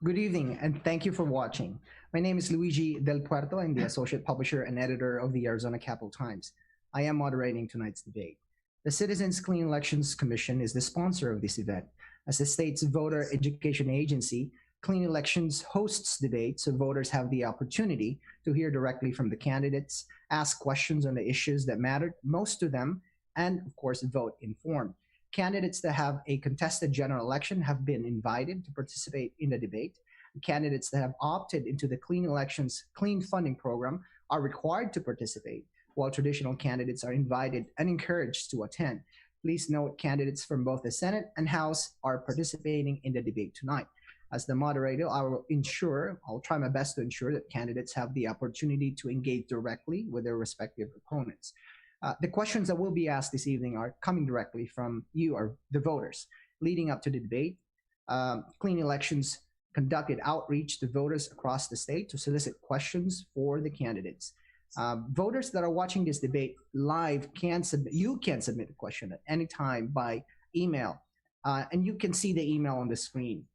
Good evening, and thank you for watching. My name is Luige del Puerto. I'm the associate publisher and editor of the Arizona Capital Times. I am moderating tonight's debate. The Citizens Clean Elections Commission is the sponsor of this event. As the state's voter education agency, Clean Elections hosts debates so voters have the opportunity to hear directly from the candidates, ask questions on the issues that matter most to them, and of course, vote informed. Candidates that have a contested general election have been invited to participate in the debate. Candidates that have opted into the Clean Elections Clean Funding Program are required to participate, while traditional candidates are invited and encouraged to attend. Please note candidates from both the Senate and House are participating in the debate tonight. As the moderator, I'll try my best to ensure that candidates have the opportunity to engage directly with their respective opponents. The questions that will be asked this evening are coming directly from you, or the voters. Leading up to the debate, Clean Elections conducted outreach to voters across the state to solicit questions for the candidates. Voters that are watching this debate live you can submit a question at any time by email, and you can see the email on the screen.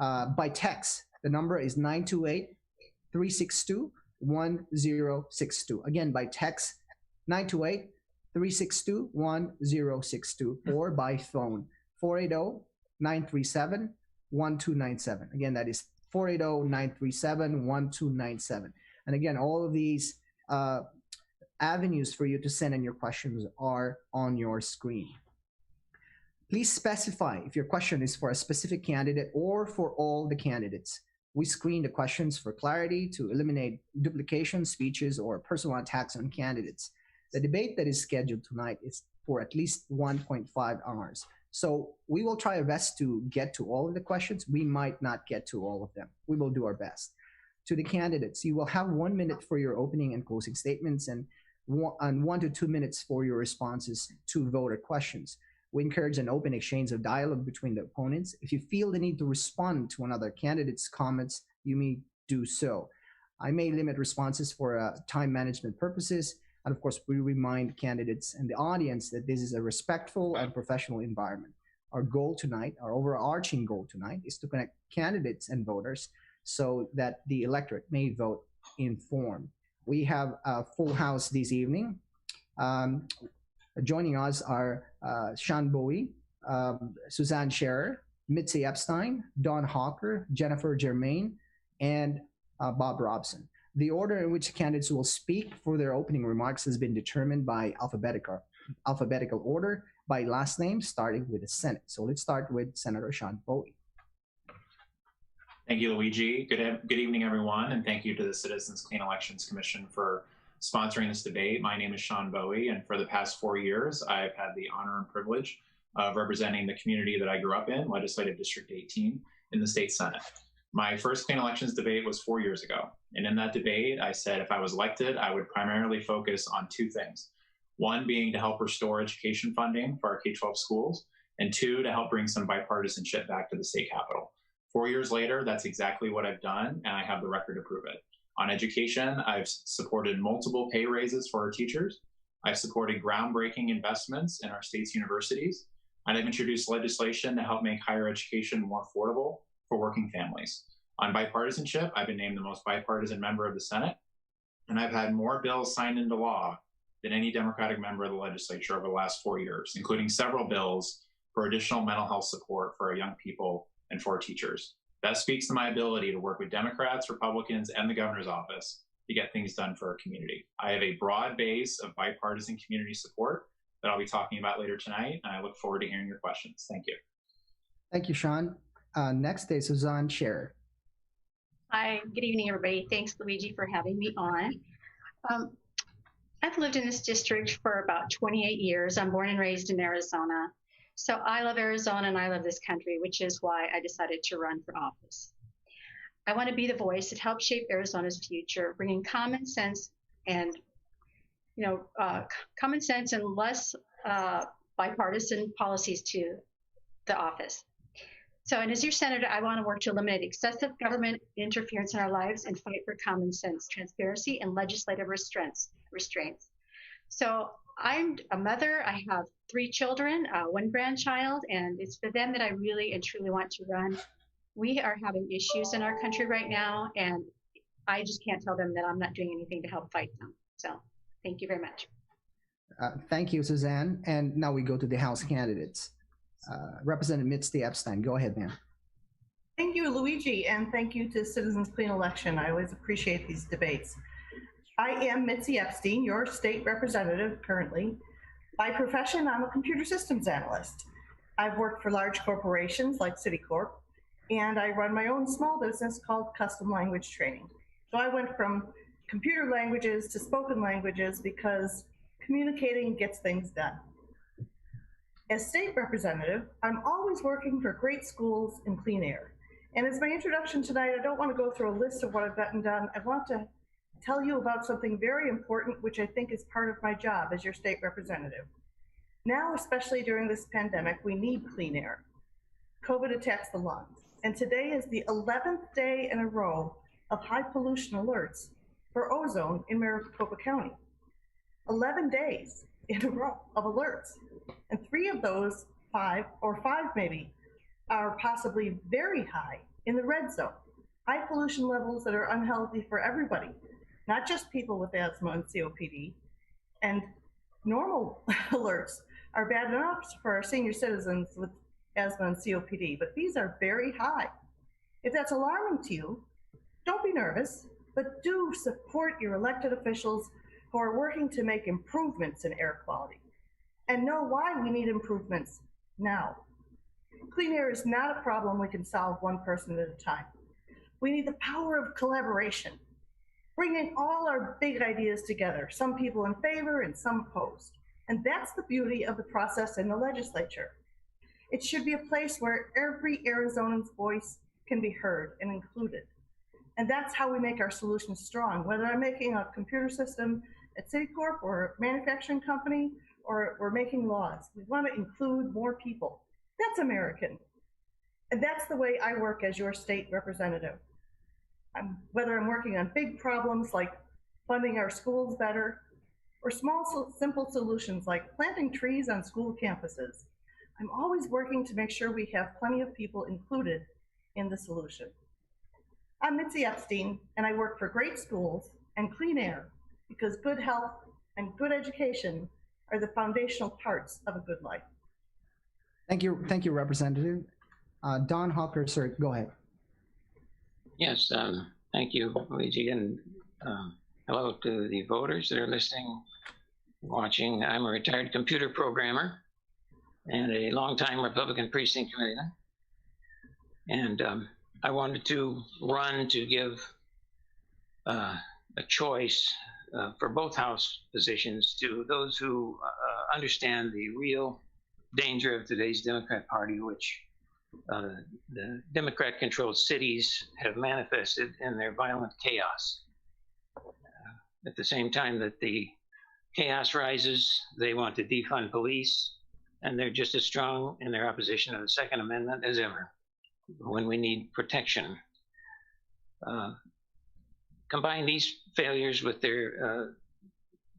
By text, the number is 928-362-1062. Again, by text, 928-362-1062, or by phone, 480-937-1297. Again, that is 480-937-1297. And again, all of these avenues for you to send in your questions are on your screen. Please specify if your question is for a specific candidate or for all the candidates. We screen the questions for clarity to eliminate duplication, speeches, or personal attacks on candidates. The debate that is scheduled tonight is for at least 1.5 hours. So we will try our best to get to all of the questions. We might not get to all of them. We will do our best. To the candidates, you will have 1 minute for your opening and closing statements and 1 to 2 minutes for your responses to voter questions. We encourage an open exchange of dialogue between the opponents. If you feel the need to respond to another candidate's comments, you may do so. I may limit responses for time management purposes. And of course, we remind candidates and the audience that this is a respectful and professional environment. Our goal tonight, our overarching goal tonight, is to connect candidates and voters so that the electorate may vote informed. We have a full house this evening. Joining us are Bowie, Suzanne Sharer, Mitzi Epstein, Don Hawker, Jennifer Jermaine, and Bob Robson. The order in which candidates will speak for their opening remarks has been determined by alphabetical order by last name, starting with the Senate. So let's start with Senator Bowie. Thank you, Luigi. Good evening, everyone, and thank you to the Citizens Clean Elections Commission for sponsoring this debate. My name is Bowie, and for the past 4 years, I've had the honor and privilege of representing the community that I grew up in, Legislative District 18, in the state Senate. My first Clean Elections debate was 4 years ago, and in that debate, I said if I was elected, I would primarily focus on 2 things. 1 being to help restore education funding for our K-12 schools, and 2, to help bring some bipartisanship back to the state capitol. 4 years later, that's exactly what I've done, and I have the record to prove it. On education, I've supported multiple pay raises for our teachers. I've supported groundbreaking investments in our state's universities, and I've introduced legislation to help make higher education more affordable for working families. On bipartisanship, I've been named the most bipartisan member of the Senate, and I've had more bills signed into law than any Democratic member of the legislature over the last 4 years, including several bills for additional mental health support for our young people and for our teachers. That speaks to my ability to work with Democrats, Republicans, and the governor's office to get things done for our community. I have a broad base of bipartisan community support that I'll be talking about later tonight, and I look forward to hearing your questions. Thank you. Thank you, Sean. Next is Suzanne Sharer. Hi, good evening, everybody. Thanks, Luigi, for having me on. I've lived in this district for about 28 years. I'm born and raised in Arizona. So I love Arizona and I love this country, which is why I decided to run for office. I want to be the voice that helps shape Arizona's future, bringing common sense and, less bipartisan policies to the office. So, and as your senator, I want to work to eliminate excessive government interference in our lives and fight for common sense, transparency, and legislative restraints. So I'm a mother. I have 3 children, 1 grandchild, and it's for them that I really and truly want to run. we are having issues in our country right now, and I just can't tell them that I'm not doing anything to help fight them. So thank you very much. Thank you, Suzanne. And now we go to the House candidates. Representative Mitzi Epstein, go ahead, ma'am. Thank you, Luigi, and thank you to Citizens Clean Election. I always appreciate these debates. I am Mitzi Epstein, your state representative currently. By profession, I'm a computer systems analyst. I've worked for large corporations like Citicorp, and I run my own small business called Custom Language Training. So I went from computer languages to spoken languages because communicating gets things done. As state representative, I'm always working for great schools and clean air. And as my introduction tonight, I don't want to go through a list of what I've gotten done. I want to tell you about something very important, which I think is part of my job as your state representative. Now, especially during this pandemic, we need clean air. COVID attacks the lungs. And today is the 11th day in a row of high pollution alerts for ozone in Maricopa County. 11 days in a row of alerts. And 3 of those, 5 maybe, are possibly very high in the red zone. High pollution levels that are unhealthy for everybody, not just people with asthma and COPD. And normal alerts are bad enough for our senior citizens with asthma and COPD, but these are very high. If that's alarming to you, don't be nervous, but do support your elected officials who are working to make improvements in air quality. And know why we need improvements now. Clean air is not a problem we can solve one person at a time. We need the power of collaboration, bringing all our big ideas together, some people in favor and some opposed. And that's the beauty of the process in the legislature. It should be a place where every Arizonan's voice can be heard and included. And that's how we make our solutions strong, whether I'm making a computer system at Citicorp or a manufacturing company, or we're making laws. We want to include more people. That's American. And that's the way I work as your state representative. Whether I'm working on big problems like funding our schools better, or small, simple solutions like planting trees on school campuses, I'm always working to make sure we have plenty of people included in the solution. I'm Mitzi Epstein, and I work for great schools and clean air because good health and good education are the foundational parts of a good life. Thank you, Representative. Don Hawker, sir, go ahead. Yes, thank you, Luigi, and hello to the voters that are listening, watching. I'm a retired computer programmer and a longtime Republican precinct committeeman. And I wanted to run to give a choice for both House positions to those who understand the real danger of today's Democrat Party, which the Democrat-controlled cities have manifested in their violent chaos. At the same time that the chaos rises, they want to defund police, and they're just as strong in their opposition to the Second Amendment as ever when we need protection. Combine these failures with their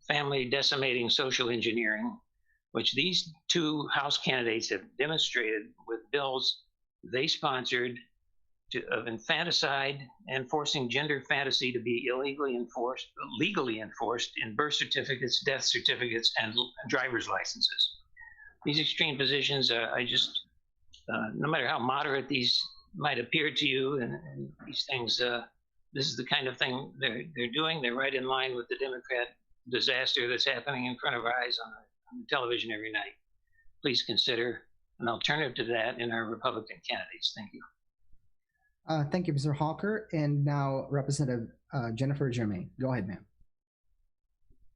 family-decimating social engineering, which these 2 House candidates have demonstrated with bills they sponsored of infanticide and forcing gender fantasy to be legally enforced in birth certificates, death certificates, and driver's licenses. These extreme positions, no matter how moderate these might appear to you, and these things, this is the kind of thing they're doing. They're right in line with the Democrat disaster that's happening in front of our eyes on the television every night. Please consider an alternative to that in our Republican candidates. Thank you. Thank you, Mr. Hawker. And now Representative Jennifer Jermaine. Go ahead, ma'am.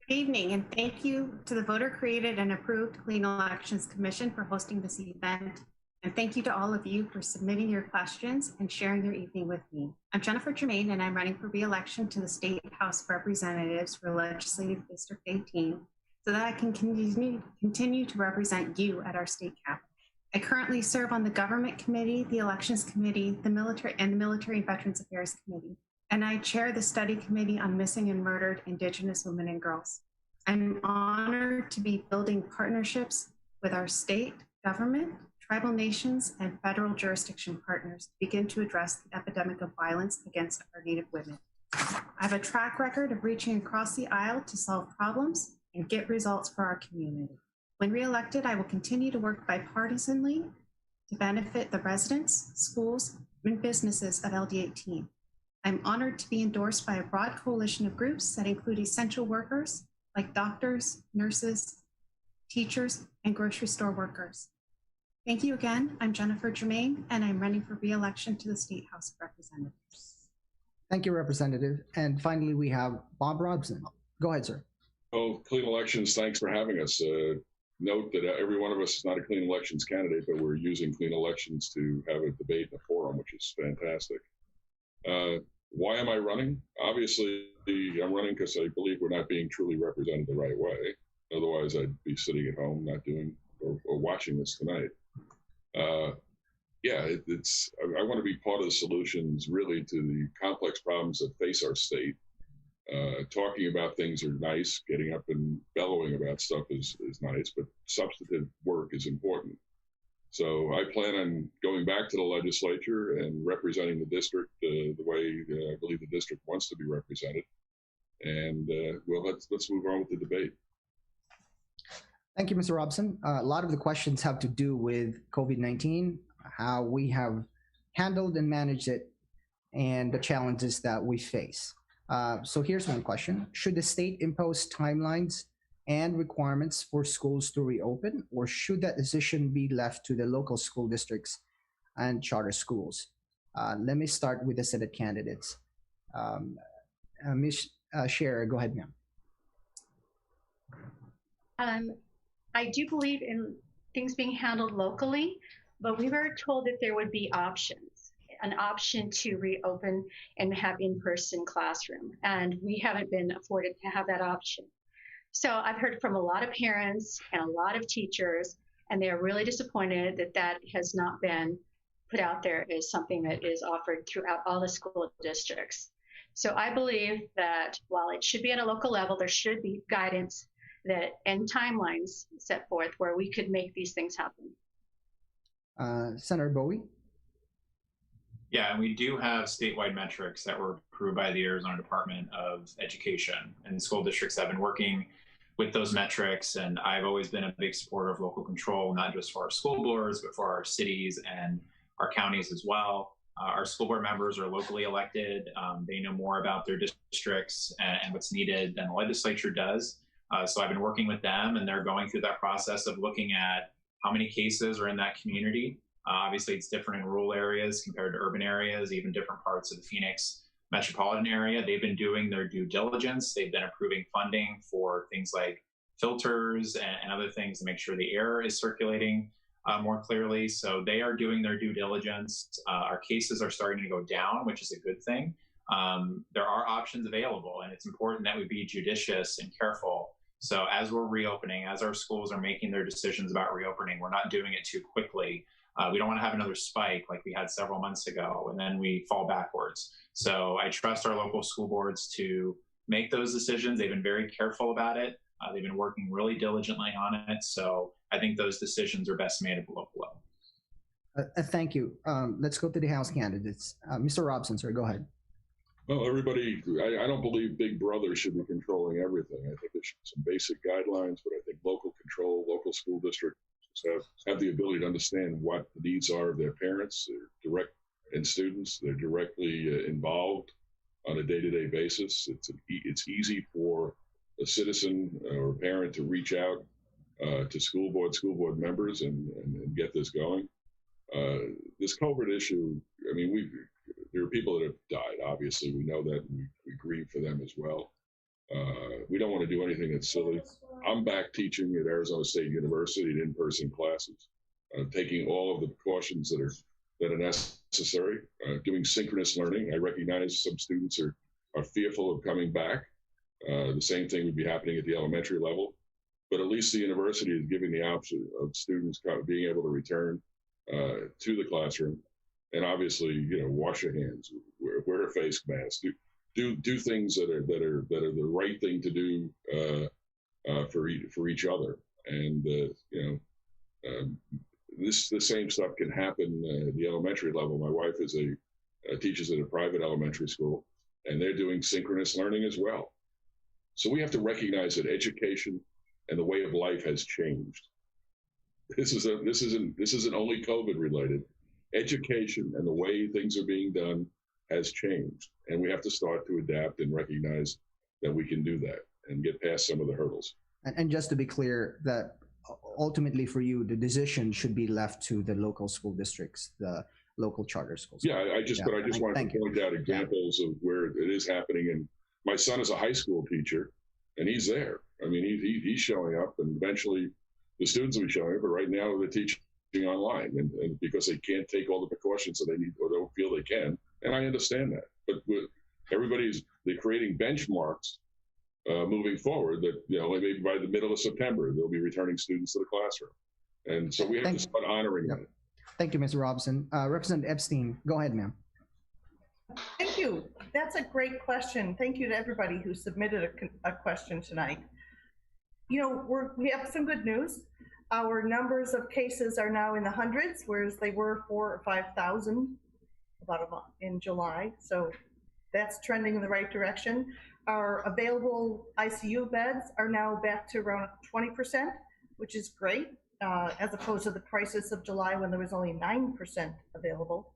Good evening, and thank you to the voter-created and approved Clean Elections Commission for hosting this event. And thank you to all of you for submitting your questions and sharing your evening with me. I'm Jennifer Jermaine, and I'm running for re-election to the State House of Representatives for Legislative District 18, so that I can continue to represent you at our state capitol. I currently serve on the Government Committee, the Elections Committee, the Military and Veterans Affairs Committee, and I chair the Study Committee on Missing and Murdered Indigenous Women and Girls. I'm honored to be building partnerships with our state government, tribal nations, and federal jurisdiction partners to begin to address the epidemic of violence against our Native women. I have a track record of reaching across the aisle to solve problems and get results for our community. When reelected, I will continue to work bipartisanly to benefit the residents, schools, and businesses of LD18. I'm honored to be endorsed by a broad coalition of groups that include essential workers like doctors, nurses, teachers, and grocery store workers. Thank you again. I'm Jennifer Jermaine, and I'm running for re-election to the State House of Representatives. Thank you, Representative. And finally, we have Bob Robson. Go ahead, sir. Oh, Clean Elections, thanks for having us. Note that every one of us is not a Clean Elections candidate, but we're using Clean Elections to have a debate in a forum, which is fantastic. Why am I running? Obviously, I'm running because I believe we're not being truly represented the right way. Otherwise, I'd be sitting at home not doing or watching this tonight. Yeah, I want to be part of the solutions really to the complex problems that face our state. Talking about things are nice, getting up and bellowing about stuff is nice, but substantive work is important. So I plan on going back to the legislature and representing the district the way I believe the district wants to be represented. And well, let's move on with the debate. Thank you, Mr. Robson. A lot of the questions have to do with COVID-19, how we have handled and managed it, and the challenges that we face. So here's one question. Should the state impose timelines and requirements for schools to reopen, or should that decision be left to the local school districts and charter schools? Let me start with the Senate candidates. Ms. Sharer, go ahead, ma'am. I do believe in things being handled locally, but we were told that there would be options, an option to reopen and have in-person classroom, and we haven't been afforded to have that option. So I've heard from a lot of parents and a lot of teachers, and they are really disappointed that that has not been put out there as something that is offered throughout all the school districts. So I believe that while it should be at a local level, there should be guidance that and timelines set forth where we could make these things happen. Senator Bowie? Yeah, and we do have statewide metrics that were approved by the Arizona Department of Education, and school districts have been working with those metrics, and I've always been a big supporter of local control, not just for our school boards, but for our cities and our counties as well. Our school board members are locally elected. They know more about their districts and what's needed than the legislature does. So I've been working with them, and they're going through that process of looking at how many cases are in that community. Obviously, it's different in rural areas compared to urban areas, even different parts of the Phoenix metropolitan area. They've been doing their due diligence. They've been approving funding for things like filters and other things to make sure the air is circulating more clearly. So they are doing their due diligence. Our cases are starting to go down, which is a good thing. There are options available, and it's important that we be judicious and careful. So as we're reopening, as our schools are making their decisions about reopening, we're not doing it too quickly. We don't want to have another spike like we had several months ago, and then we fall backwards. So I trust our local school boards to make those decisions. They've been very careful about it. They've been working really diligently on it. So I think those decisions are best made at the local level. Thank you. Let's go to the House candidates. Mr. Robson, sir, go ahead. Well, everybody, I don't believe Big Brother should be controlling everything. I think there should be some basic guidelines, but I think local control, local school districts have the ability to understand what the needs are of their parents, and students. They're directly involved on a day-to-day basis. It's easy for a citizen or a parent to reach out to school board members and get this going. This COVID issue, I mean, there are people that have died, obviously. We know that, and we grieve for them as well. We don't want to do anything that's silly. I'm back teaching at Arizona State University in in-person classes, taking all of the precautions that are necessary, doing synchronous learning. I recognize some students are fearful of coming back. The same thing would be happening at the elementary level, but at least the university is giving the option of students being able to return to the classroom. And obviously, wash your hands, wear a face mask, do things that are the right thing to do for each other. And the same stuff can happen at the elementary level. My wife is teaches at a private elementary school, and they're doing synchronous learning as well. So we have to recognize that education and the way of life has changed. This isn't only COVID related. Education and the way things are being done has changed, and we have to start to adapt and recognize that we can do that and get past some of the hurdles. And just to be clear, that ultimately for you, the decision should be left to the local school districts, the local charter schools. Yeah, I just wanted to point out examples of where it is happening. And my son is a high school teacher, and he's there. I mean, he's showing up, and eventually the students will be showing up. But right now, they're teaching online, and because they can't take all the precautions that they need or don't feel they can. And I understand that. But they're creating benchmarks moving forward that, maybe by the middle of September, they'll be returning students to the classroom. And so we have to start honoring that. Thank you, Mr. Robson. Representative Epstein, go ahead, ma'am. Thank you. That's a great question. Thank you to everybody who submitted a question tonight. We have some good news. Our numbers of cases are now in the hundreds, whereas they were 4,000 or 5,000 about a month in July. So that's trending in the right direction. Our available ICU beds are now back to around 20%, which is great, as opposed to the crisis of July when there was only 9% available.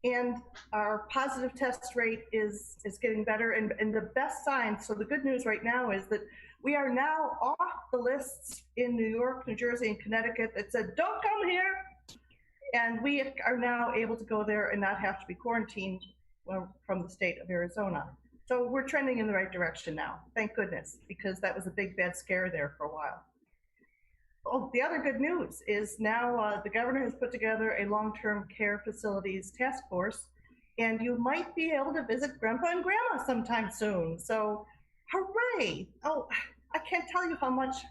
And our positive test rate is getting better. And the best sign, so the good news right now is that we are now off the lists in New York, New Jersey, and Connecticut that said, don't come here. And we are now able to go there and not have to be quarantined from the state of Arizona. So we're trending in the right direction now, thank goodness, because that was a big bad scare there for a while. Oh, the other good news is now the governor has put together a long-term care facilities task force, and you might be able to visit Grandpa and Grandma sometime soon. So hooray! Oh, I can't tell you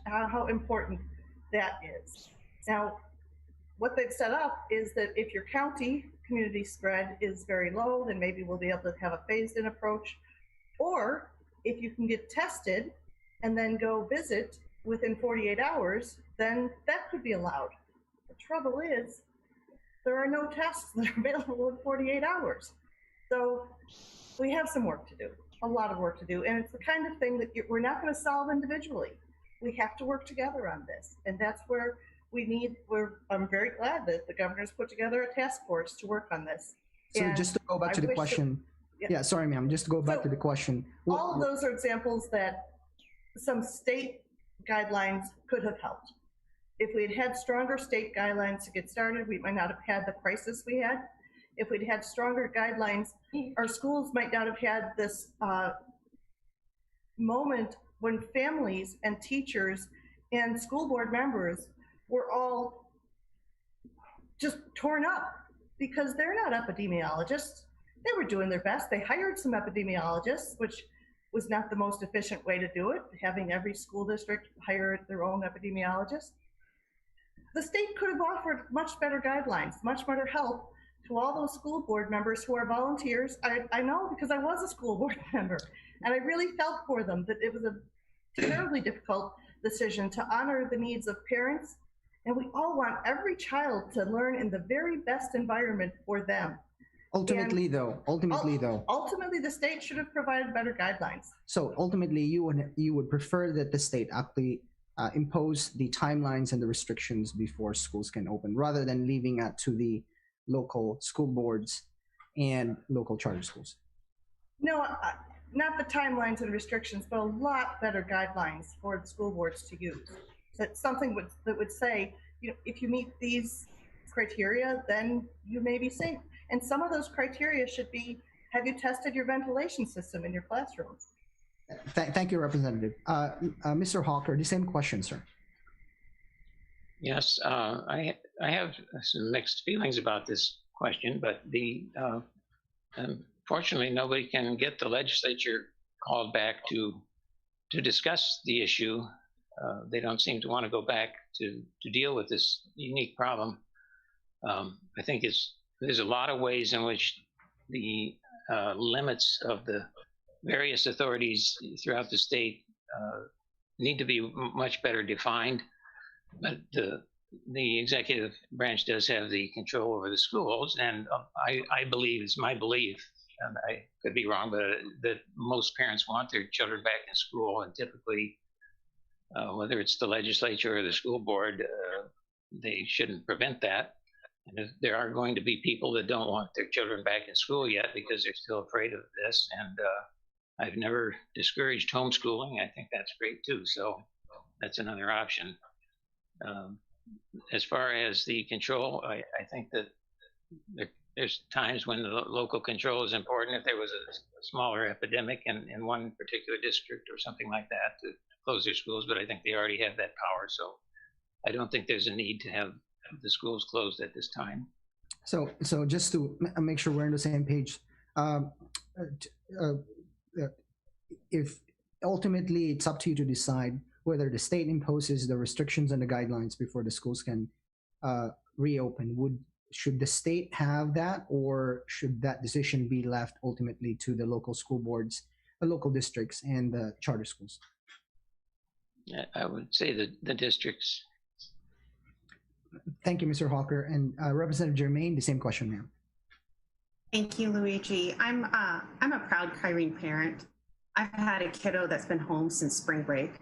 how important that is. Now, what they've set up is that if your county community spread is very low, then maybe we'll be able to have a phased-in approach. Or if you can get tested and then go visit within 48 hours, then that could be allowed. The trouble is, there are no tests that are available in 48 hours. So we have some work to do, a lot of work to do. And it's the kind of thing that we're not going to solve individually. We have to work together on this. And that's where I'm very glad that the governor's put together a task force to work on this. So just to go back to the question. Yeah, sorry, ma'am. Just to go back to the question. All of those are examples that some state guidelines could have helped. If we had had stronger state guidelines to get started, we might not have had the crisis we had. If we'd had stronger guidelines, our schools might not have had this moment when families and teachers and school board members were all just torn up because they're not epidemiologists. They were doing their best. They hired some epidemiologists, which was not the most efficient way to do it, having every school district hire their own epidemiologist. The state could have offered much better guidelines, much better help to all those school board members who are volunteers. I know because I was a school board member, and I really felt for them that it was a terribly difficult decision to honor the needs of parents. And we all want every child to learn in the very best environment for them. Ultimately, the state should have provided better guidelines. So ultimately, you would prefer that the state actually impose the timelines and the restrictions before schools can open, rather than leaving that to the local school boards and local charter schools. No, not the timelines and restrictions, but a lot better guidelines for the school boards to use. That something that would say, if you meet these criteria, then you may be safe. And some of those criteria should be, have you tested your ventilation system in your classroom? Thank you, Representative. Mr. Hawker, the same question, sir. Yes, I have some mixed feelings about this question, but unfortunately, nobody can get the legislature called back to discuss the issue. They don't seem to want to go back to deal with this unique problem. I think there's a lot of ways in which the limits of the various authorities throughout the state need to be much better defined. But the executive branch does have the control over the schools, and I believe, it's my belief, and I could be wrong, but that most parents want their children back in school, and typically, whether it's the legislature or the school board, they shouldn't prevent that. And if there are going to be people that don't want their children back in school yet because they're still afraid of this, and I've never discouraged homeschooling. I think that's great too. So that's another option. As far as the control, I think that there's times when the local control is important. If there was a smaller epidemic in one particular district or something like that, to close their schools, but I think they already have that power. So I don't think there's a need to have the schools closed at this time. So just to make sure we're on the same page, if ultimately it's up to you to decide whether the state imposes the restrictions and the guidelines before the schools can reopen, should the state have that, or should that decision be left ultimately to the local school boards, the local districts, and the charter schools? I would say the districts. Thank you, Mr. Hawker. And Representative Jermaine, the same question, ma'am. Thank you, Luigi. I'm a proud Kyrene parent. I've had a kiddo that's been home since spring break.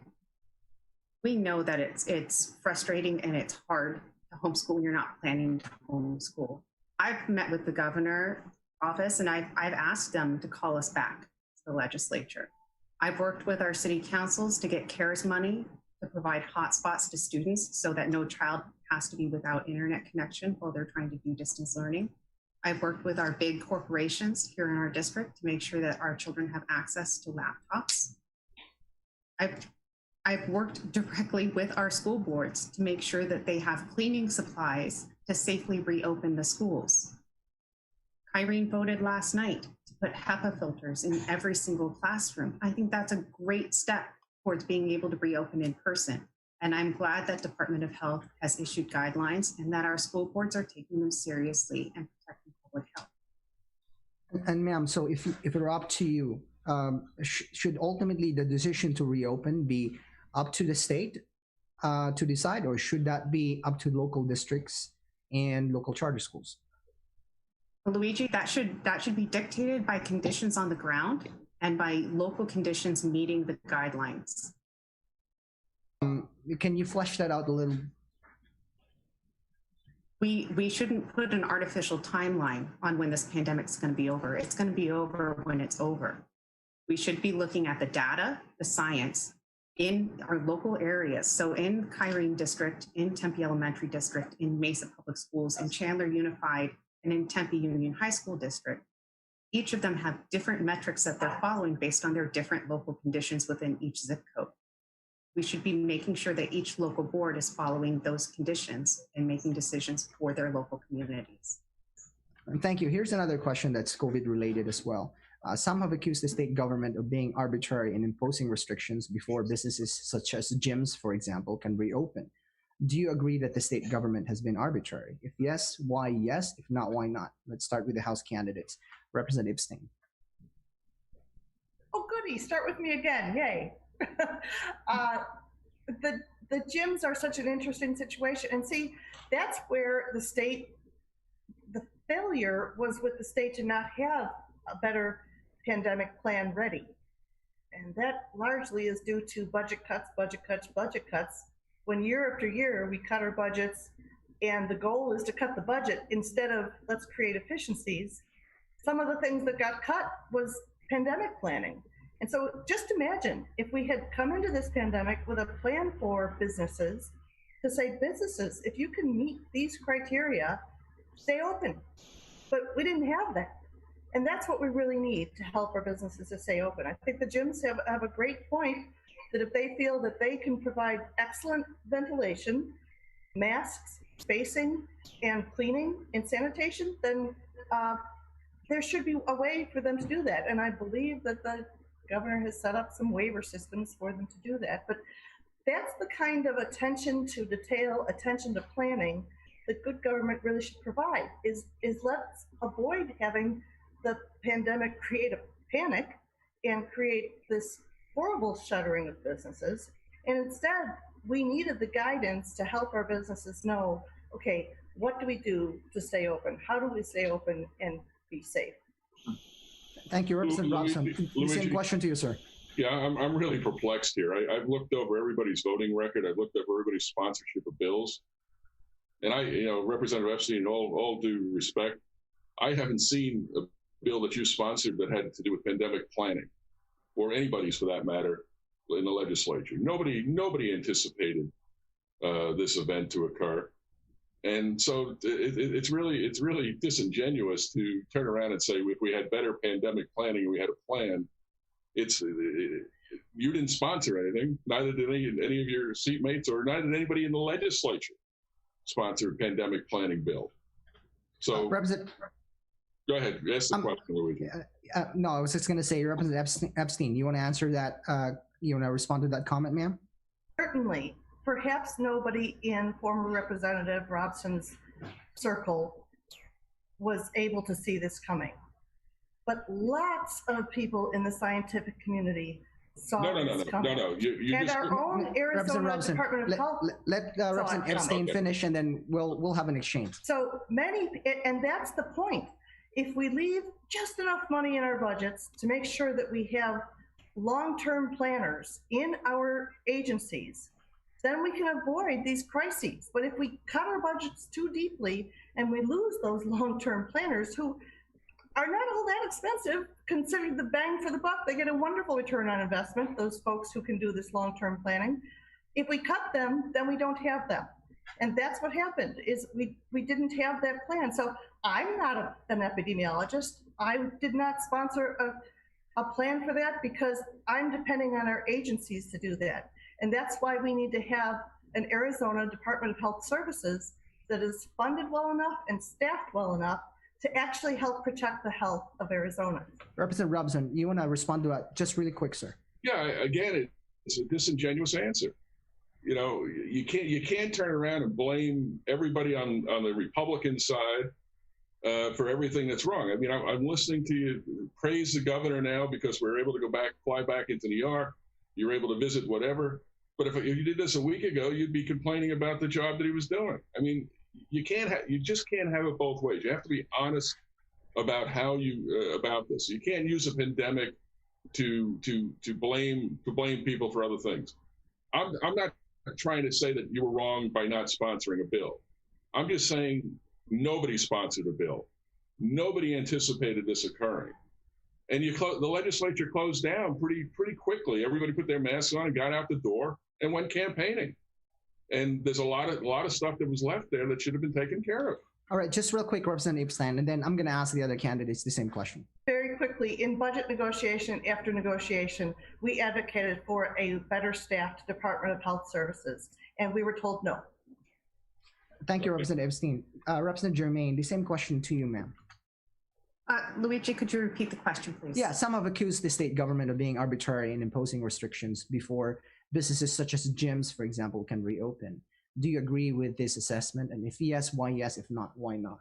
We know that it's frustrating and it's hard to homeschool when you're not planning to homeschool. I've met with the governor's office and I've asked them to call us back to the legislature. I've worked with our city councils to get CARES money to provide hotspots to students so that no child has to be without internet connection while they're trying to do distance learning. I've worked with our big corporations here in our district to make sure that our children have access to laptops. I've worked directly with our school boards to make sure that they have cleaning supplies to safely reopen the schools. Kyrene voted last night to put HEPA filters in every single classroom. I think that's a great step towards being able to reopen in person. And I'm glad that Department of Health has issued guidelines and that our school boards are taking them seriously and protecting public health. And ma'am, so if it were up to you, should ultimately the decision to reopen be up to the state to decide, or should that be up to local districts and local charter schools? Luigi, that should be dictated by conditions on the ground and by local conditions meeting the guidelines. Can you flesh that out a little? We shouldn't put an artificial timeline on when this pandemic's going to be over. It's going to be over when it's over. We should be looking at the data, the science in our local areas. So in Kyrene District, in Tempe Elementary District, in Mesa Public Schools, in Chandler Unified, and in Tempe Union High School District, each of them have different metrics that they're following based on their different local conditions within each zip code. We should be making sure that each local board is following those conditions and making decisions for their local communities. And thank you. Here's another question that's COVID related as well. Some have accused the state government of being arbitrary in imposing restrictions before businesses such as gyms, for example, can reopen. Do you agree that the state government has been arbitrary? If yes, why yes? If not, why not? Let's start with the House candidates. Representative Epstein. Oh, goody. Start with me again. Yay. The gyms are such an interesting situation. And see, that's where the failure was with the state to not have a better pandemic plan ready. And that largely is due to budget cuts, when year after year we cut our budgets and the goal is to cut the budget instead of let's create efficiencies. Some of the things that got cut was pandemic planning. And so just imagine if we had come into this pandemic with a plan for businesses to say, businesses, if you can meet these criteria, stay open. But we didn't have that. And that's what we really need to help our businesses to stay open. I think the gyms have a great point that if they feel that they can provide excellent ventilation, masks, spacing, and cleaning and sanitation, then there should be a way for them to do that. And I believe that the governor has set up some waiver systems for them to do that. But that's the kind of attention to detail, attention to planning that good government really should provide, is let's avoid having the pandemic create a panic and create this horrible shuttering of businesses. And instead, we needed the guidance to help our businesses know, okay, what do we do to stay open? How do we stay open and be safe? Thank you, Representative Robson. The same question to you, sir. Yeah, I'm really perplexed here. I've looked over everybody's voting record. I've looked over everybody's sponsorship of bills. And Representative Epstein, all due respect, I haven't seen a bill that you sponsored that had to do with pandemic planning, or anybody's for that matter, in the legislature. Nobody anticipated this event to occur. And so it's really disingenuous to turn around and say, if we had better pandemic planning and we had a plan, you didn't sponsor anything, neither did any of your seatmates, or neither did anybody in the legislature sponsor a pandemic planning bill. So go ahead, ask the question, Luigi. No, I was just going to say, Representative Epstein, you want to answer that, you want to respond to that comment, ma'am? Certainly. Perhaps nobody in former Representative Robson's circle was able to see this coming. But lots of people in the scientific community saw this coming. No. And our own Arizona Department of Health. Let Representative Epstein finish, and then we'll have an exchange. So many, and that's the point. If we leave just enough money in our budgets to make sure that we have long-term planners in our agencies, then we can avoid these crises. But if we cut our budgets too deeply and we lose those long-term planners who are not all that expensive, considering the bang for the buck, they get a wonderful return on investment, those folks who can do this long-term planning. If we cut them, then we don't have them. And that's what happened, is we didn't have that plan. So I'm not an epidemiologist. I did not sponsor a plan for that because I'm depending on our agencies to do that. And that's why we need to have an Arizona Department of Health Services that is funded well enough and staffed well enough to actually help protect the health of Arizona. Representative Robson, you want to respond to that just really quick, sir? Yeah, again, it's a disingenuous answer. You can't turn around and blame everybody on the Republican side for everything that's wrong. I mean, I'm listening to you praise the governor now because we're able to fly back into New York. You're able to visit whatever. But if you did this a week ago, you'd be complaining about the job that he was doing. I mean, you just can't have it both ways. You have to be honest about how about this. You can't use a pandemic to blame people for other things. I'm not trying to say that you were wrong by not sponsoring a bill. I'm just saying nobody sponsored a bill. Nobody anticipated this occurring. And the legislature closed down pretty quickly. Everybody put their masks on and got out the door and went campaigning. And there's a lot of stuff that was left there that should have been taken care of. All right, just real quick, Representative Epstein, and then I'm going to ask the other candidates the same question. Very quickly, in budget negotiation after negotiation, we advocated for a better staffed Department of Health Services, and we were told no. Thank you, Representative Epstein. Representative Jermaine, the same question to you, ma'am. Luigi, could you repeat the question, please? Yeah, some have accused the state government of being arbitrary in imposing restrictions before businesses such as gyms, for example, can reopen. Do you agree with this assessment? And if yes, why yes? If not, why not?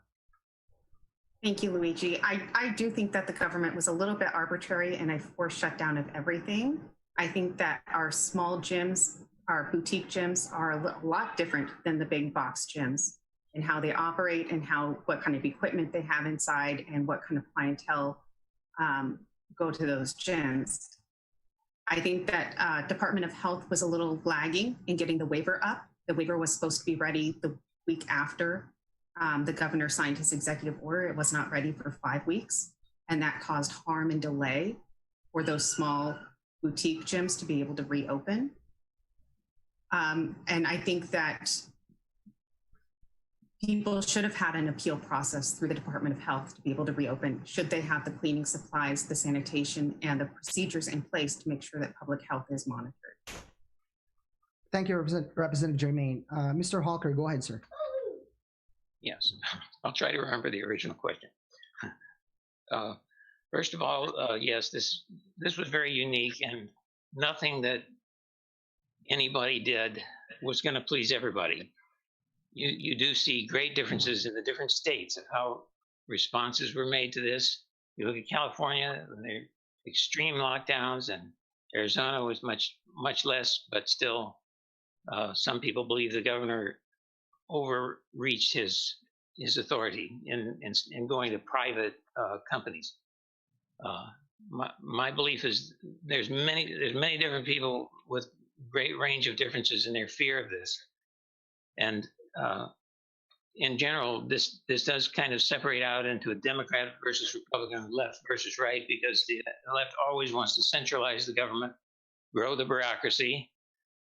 Thank you, Luigi. I do think that the government was a little bit arbitrary and a forced shutdown of everything. I think that our small gyms, our boutique gyms, are a lot different than the big box gyms in how they operate and what kind of equipment they have inside and what kind of clientele go to those gyms. I think that Department of Health was a little lagging in getting the waiver up. The waiver was supposed to be ready the week after the governor signed his executive order. It was not ready for 5 weeks, and that caused harm and delay for those small boutique gyms to be able to reopen. And I think that people should have had an appeal process through the Department of Health to be able to reopen, should they have the cleaning supplies, the sanitation, and the procedures in place to make sure that public health is monitored. Thank you, Representative Jermaine. Mr. Hawker, go ahead, sir. Yes, I'll try to remember the original question. First of all, yes, this was very unique, and nothing that anybody did was going to please everybody. You do see great differences in the different states of how responses were made to this. You look at California, their extreme lockdowns, and Arizona was much less, but still Some people believe the governor overreached his authority in going to private companies. My belief is there's many different people with great range of differences in their fear of this, and in general, this does kind of separate out into a Democrat versus Republican, left versus right, because the left always wants to centralize the government, grow the bureaucracy,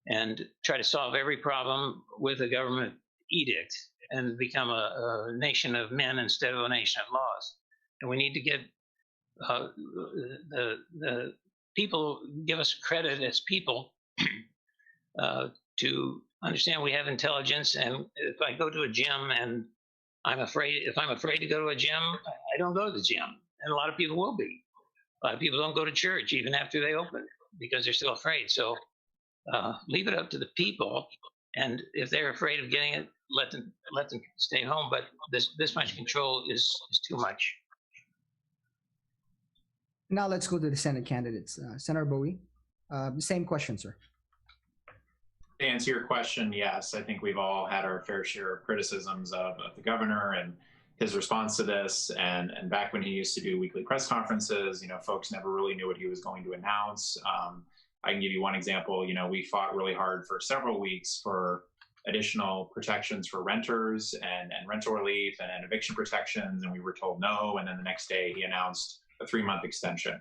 and try to solve every problem with a government edict and become a nation of men instead of a nation of laws. And we need to get the people give us credit as people to understand we have intelligence. And if I go to a gym and if I'm afraid to go to a gym, I don't go to the gym. And a lot of people will be. A lot of people don't go to church even after they open because they're still afraid. So leave it up to the people. And if they're afraid of getting it, let them stay home. But this much control is too much. Now let's go to the Senate candidates. Senator Bowie, same question, sir. To answer your question, yes, I think we've all had our fair share of criticisms of the governor and his response to this. And back when he used to do weekly press conferences, folks never really knew what he was going to announce. I can give you one example. We fought really hard for several weeks for additional protections for renters and rental relief and eviction protections, and we were told no. And then the next day he announced a 3-month extension.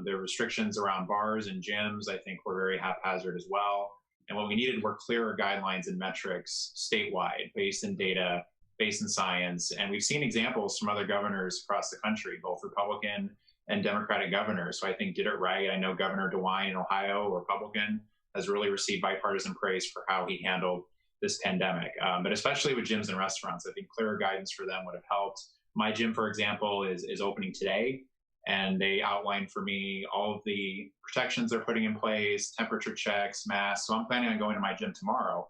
The restrictions around bars and gyms, I think, were very haphazard as well. And what we needed were clearer guidelines and metrics statewide, based in data, based in science. And we've seen examples from other governors across the country, both Republican and Democratic governors. So I think did it right. I know Governor DeWine in Ohio, Republican, has really received bipartisan praise for how he handled this pandemic. But especially with gyms and restaurants, I think clearer guidance for them would have helped. My gym, for example, is opening today. And they outlined for me all of the protections they're putting in place, temperature checks, masks. So I'm planning on going to my gym tomorrow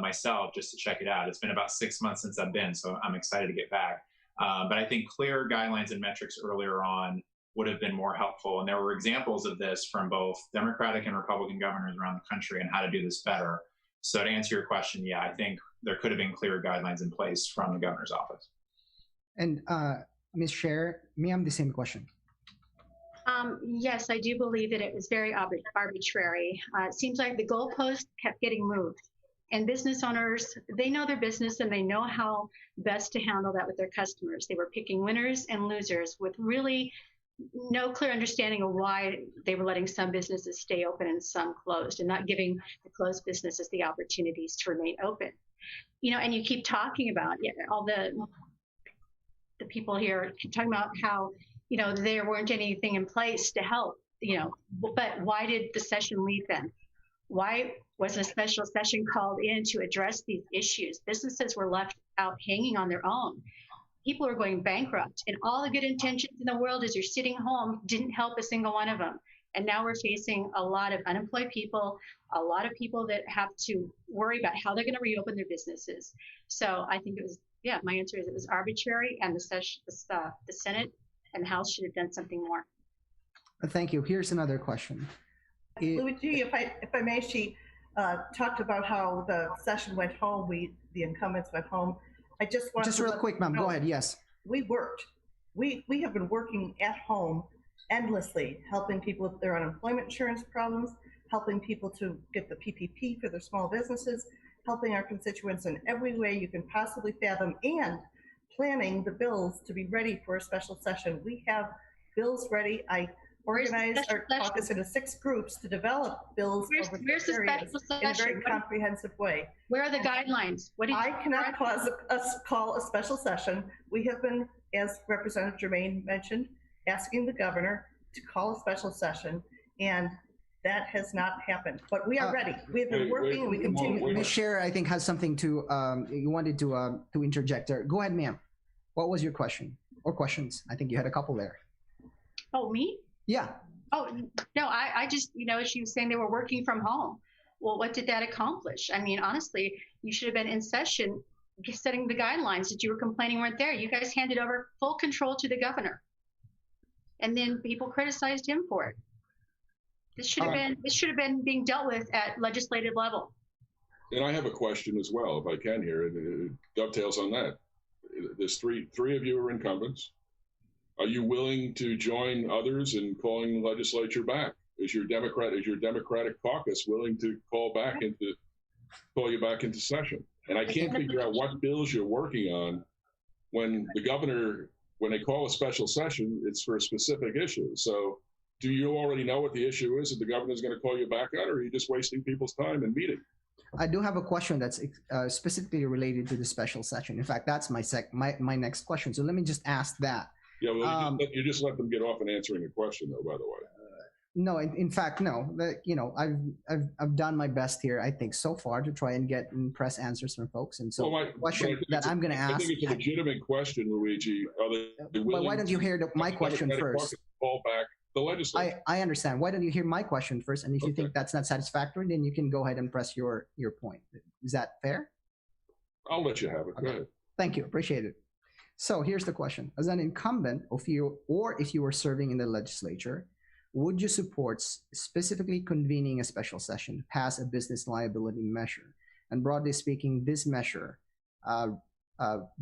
myself just to check it out. It's been about 6 months since I've been, so I'm excited to get back. But I think clear guidelines and metrics earlier on would have been more helpful. And there were examples of this from both Democratic and Republican governors around the country on how to do this better. So to answer your question, yeah, I think there could have been clear guidelines in place from the governor's office. And Ms. Sharer, ma'am, the same question. Yes, I do believe that it was very arbitrary. It seems like the goalpost kept getting moved. And business owners, they know their business and they know how best to handle that with their customers. They were picking winners and losers with really no clear understanding of why they were letting some businesses stay open and some closed, and not giving the closed businesses the opportunities to remain open. And you keep talking about all the people here keep talking about how there weren't anything in place to help, but why did the session leave then? Why wasn't a special session called in to address these issues? Businesses were left out hanging on their own. People are going bankrupt, and all the good intentions in the world as you're sitting home didn't help a single one of them. And now we're facing a lot of unemployed people, a lot of people that have to worry about how they're going to reopen their businesses. So I think it was, my answer is it was arbitrary, and the Senate and the House should have done something more. Thank you. Here's another question. Luigi, if I may, she talked about how the session went home. The incumbents went home. I just want just real quick, ma'am. Go ahead. Yes. We worked. We have been working at home endlessly, helping people with their unemployment insurance problems, helping people to get the PPP for their small businesses, helping our constituents in every way you can possibly fathom, and planning the bills to be ready for a special session. We have bills ready. I organized our caucus into 6 groups to develop bills over the areas in a very comprehensive way. Where are the guidelines? I cannot call a special session. We have been, as Representative Jermaine mentioned, asking the governor to call a special session, and that has not happened. But we are ready. We have been working, and we continue. Ms. Sharer, I think, has something to you wanted to interject there. Go ahead, ma'am. What was your question or questions? I think you had a couple there. Oh, me? Yeah. Oh, no, I just, she was saying they were working from home. Well, what did that accomplish? I mean, honestly, you should have been in session setting the guidelines that you were complaining weren't there. You guys handed over full control to the governor. And then people criticized him for it. This should have been being dealt with at legislative level. And I have a question as well, if I can here. It dovetails on that. There's three of you are incumbents. Are you willing to join others in calling the legislature back? Is your Democratic caucus willing to call you back into session? And I can't figure out what bills you're working on when they call a special session, it's for a specific issue. So do you already know what the issue is that the governor's going to call you back on, or are you just wasting people's time in meeting? I do have a question that's specifically related to the special session. In fact, that's my next question. So let me just ask that. Yeah, well, you just let them get off in answering a question, though. By the way. No, in fact, no. I've done my best here, I think, so far to try and get press answers from folks. And so, the question that I'm going to ask. I think it's a legitimate question, Luigi. But why don't you hear my question first? Call back the legislature. I understand. Why don't you hear my question first? And if you think that's not satisfactory, then you can go ahead and press your point. Is that fair? I'll let you have it. Go ahead. Thank you. Appreciate it. So here's the question. As an incumbent, if you were serving in the legislature, would you support specifically convening a special session to pass a business liability measure? And broadly speaking, this measure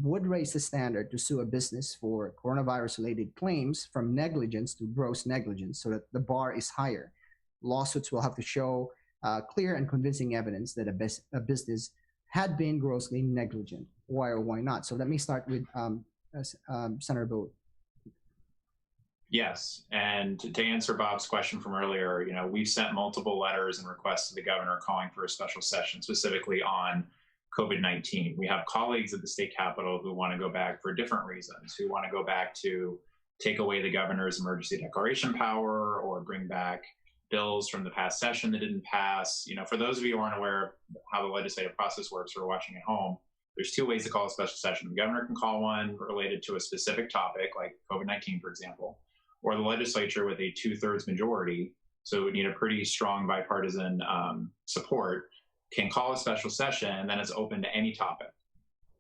would raise the standard to sue a business for coronavirus-related claims from negligence to gross negligence, so that the bar is higher. Lawsuits will have to show clear and convincing evidence that a business had been grossly negligent. Why or why not? So let me start with Senator Bowie. Yes, and to answer Bob's question from earlier, we've sent multiple letters and requests to the governor calling for a special session specifically on COVID-19. We have colleagues at the state capitol who want to go back for different reasons, who want to go back to take away the governor's emergency declaration power or bring back bills from the past session that didn't pass. For those of you who aren't aware of how the legislative process works or are watching at home, there's two ways to call a special session. The governor can call one related to a specific topic, like COVID-19, for example, or the legislature with a 2/3 majority, so it would need a pretty strong bipartisan support, can call a special session, and then it's open to any topic.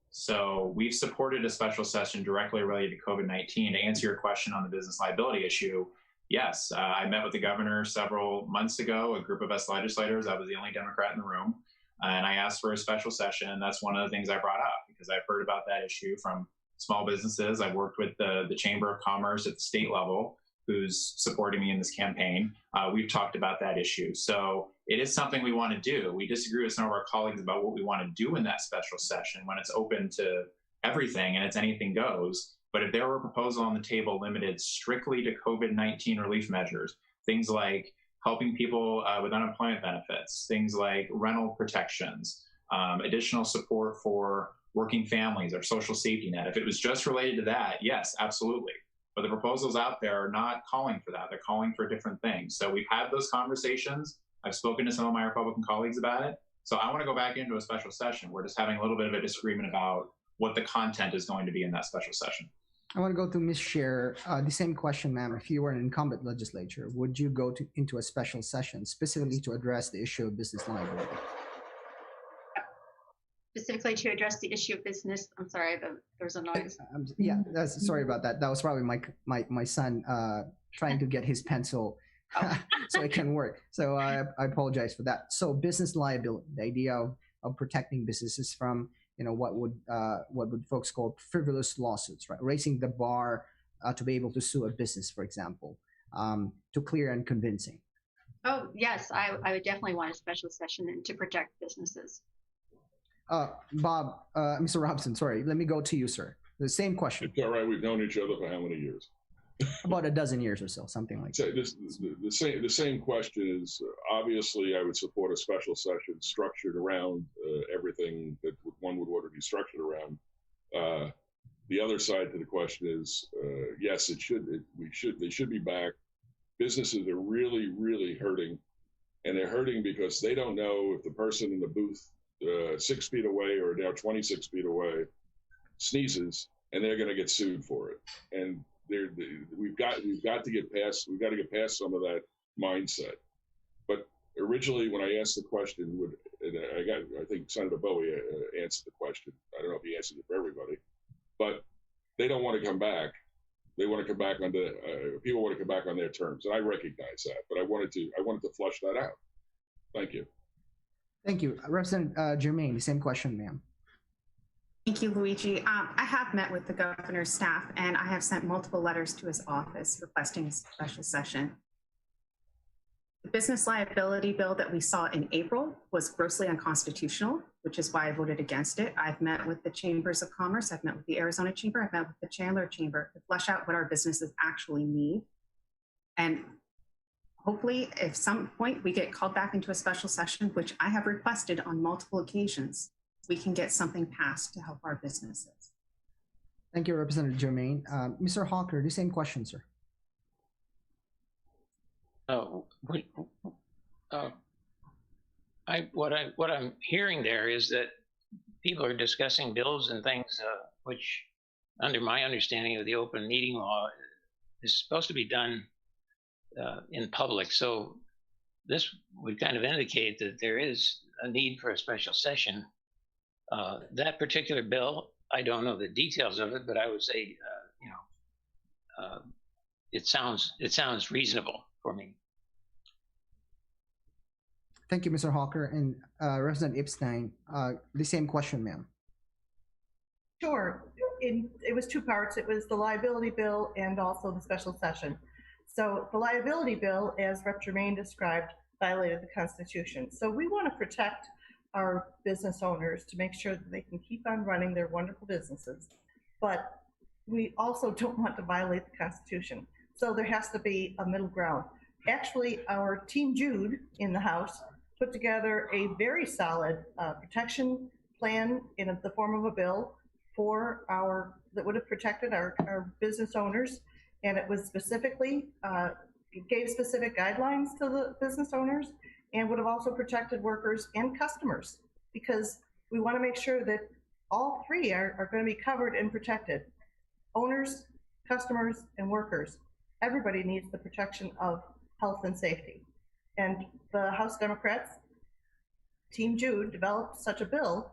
So we've supported a special session directly related to COVID-19. To answer your question on the business liability issue, yes, I met with the governor several months ago, a group of us legislators. I was the only Democrat in the room, and I asked for a special session, and that's one of the things I brought up, because I've heard about that issue from small businesses. I've worked with the Chamber of Commerce at the state level, who's supporting me in this campaign. We've talked about that issue. So it is something we want to do. We disagree with some of our colleagues about what we want to do in that special session when it's open to everything and it's anything goes. But if there were a proposal on the table limited strictly to COVID-19 relief measures, things like helping people with unemployment benefits, things like rental protections, additional support for working families, or social safety net. If it was just related to that, yes, absolutely. But the proposals out there are not calling for that. They're calling for different things. So we've had those conversations. I've spoken to some of my Republican colleagues about it. So I want to go back into a special session. We're just having a little bit of a disagreement about what the content is going to be in that special session. I want to go to Ms. Sharer. The same question, ma'am. If you were an incumbent legislature, would you go into a special session specifically to address the issue of business liability? Specifically to address the issue of business. I'm sorry, there's a noise. Sorry about that. That was probably my son trying to get his pencil so it can work. So I apologize for that. So business liability, the idea of protecting businesses from what would folks call frivolous lawsuits, right? Raising the bar to be able to sue a business, for example, to clear and convincing. Oh yes, I would definitely want a special session to protect businesses. Bob, Mr. Robson, sorry, let me go to you, sir. The same question. It's all right. We've known each other for how many years? About a dozen years or so, something like that. The same question is, obviously, I would support a special session structured around everything that one would want to be structured around. The other side to the question is, yes, they should be back. Businesses are really, really hurting, and they're hurting because they don't know if the person in the booth 6 feet away or now 26 feet away sneezes, and they're going to get sued for it. And we've got to get past some of that mindset. But originally, when I asked the question, I think Senator Bowie answered the question. I don't know if he answered it for everybody, but they don't want to come back. They want to come back people want to come back on their terms, and I recognize that. But I wanted to flush that out. Thank you. Thank you. Representative Jermaine, the same question, ma'am. Thank you, Luigi. I have met with the governor's staff and I have sent multiple letters to his office requesting a special session. The business liability bill that we saw in April was grossly unconstitutional, which is why I voted against it. I've met with the Chambers of Commerce, I've met with the Arizona Chamber, I've met with the Chandler Chamber to flesh out what our businesses actually need. And hopefully, if some point we get called back into a special session, which I have requested on multiple occasions, we can get something passed to help our businesses. Thank you, Representative Jermaine. Mr. Hawker, the same question, sir. What I'm hearing there is that people are discussing bills and things which, under my understanding of the open meeting law, is supposed to be done in public. So this would kind of indicate that there is a need for a special session. That particular bill, I don't know the details of it, but I would say, it sounds reasonable for me. Thank you, Mr. Hawker. And Representative Epstein, the same question, ma'am. Sure. It was two parts. It was the liability bill and also the special session. So the liability bill, as Rep. Jermaine described, violated the Constitution. So we want to protect our business owners to make sure that they can keep on running their wonderful businesses. But we also don't want to violate the Constitution. So there has to be a middle ground. Actually, our Team Jude in the House put together a very solid protection plan in the form of a bill for that would have protected our business owners. And it was specifically, it gave specific guidelines to the business owners and would have also protected workers and customers, because we want to make sure that all three are going to be covered and protected. Owners, customers, and workers. Everybody needs the protection of health and safety. And the House Democrats, Team Jude, developed such a bill.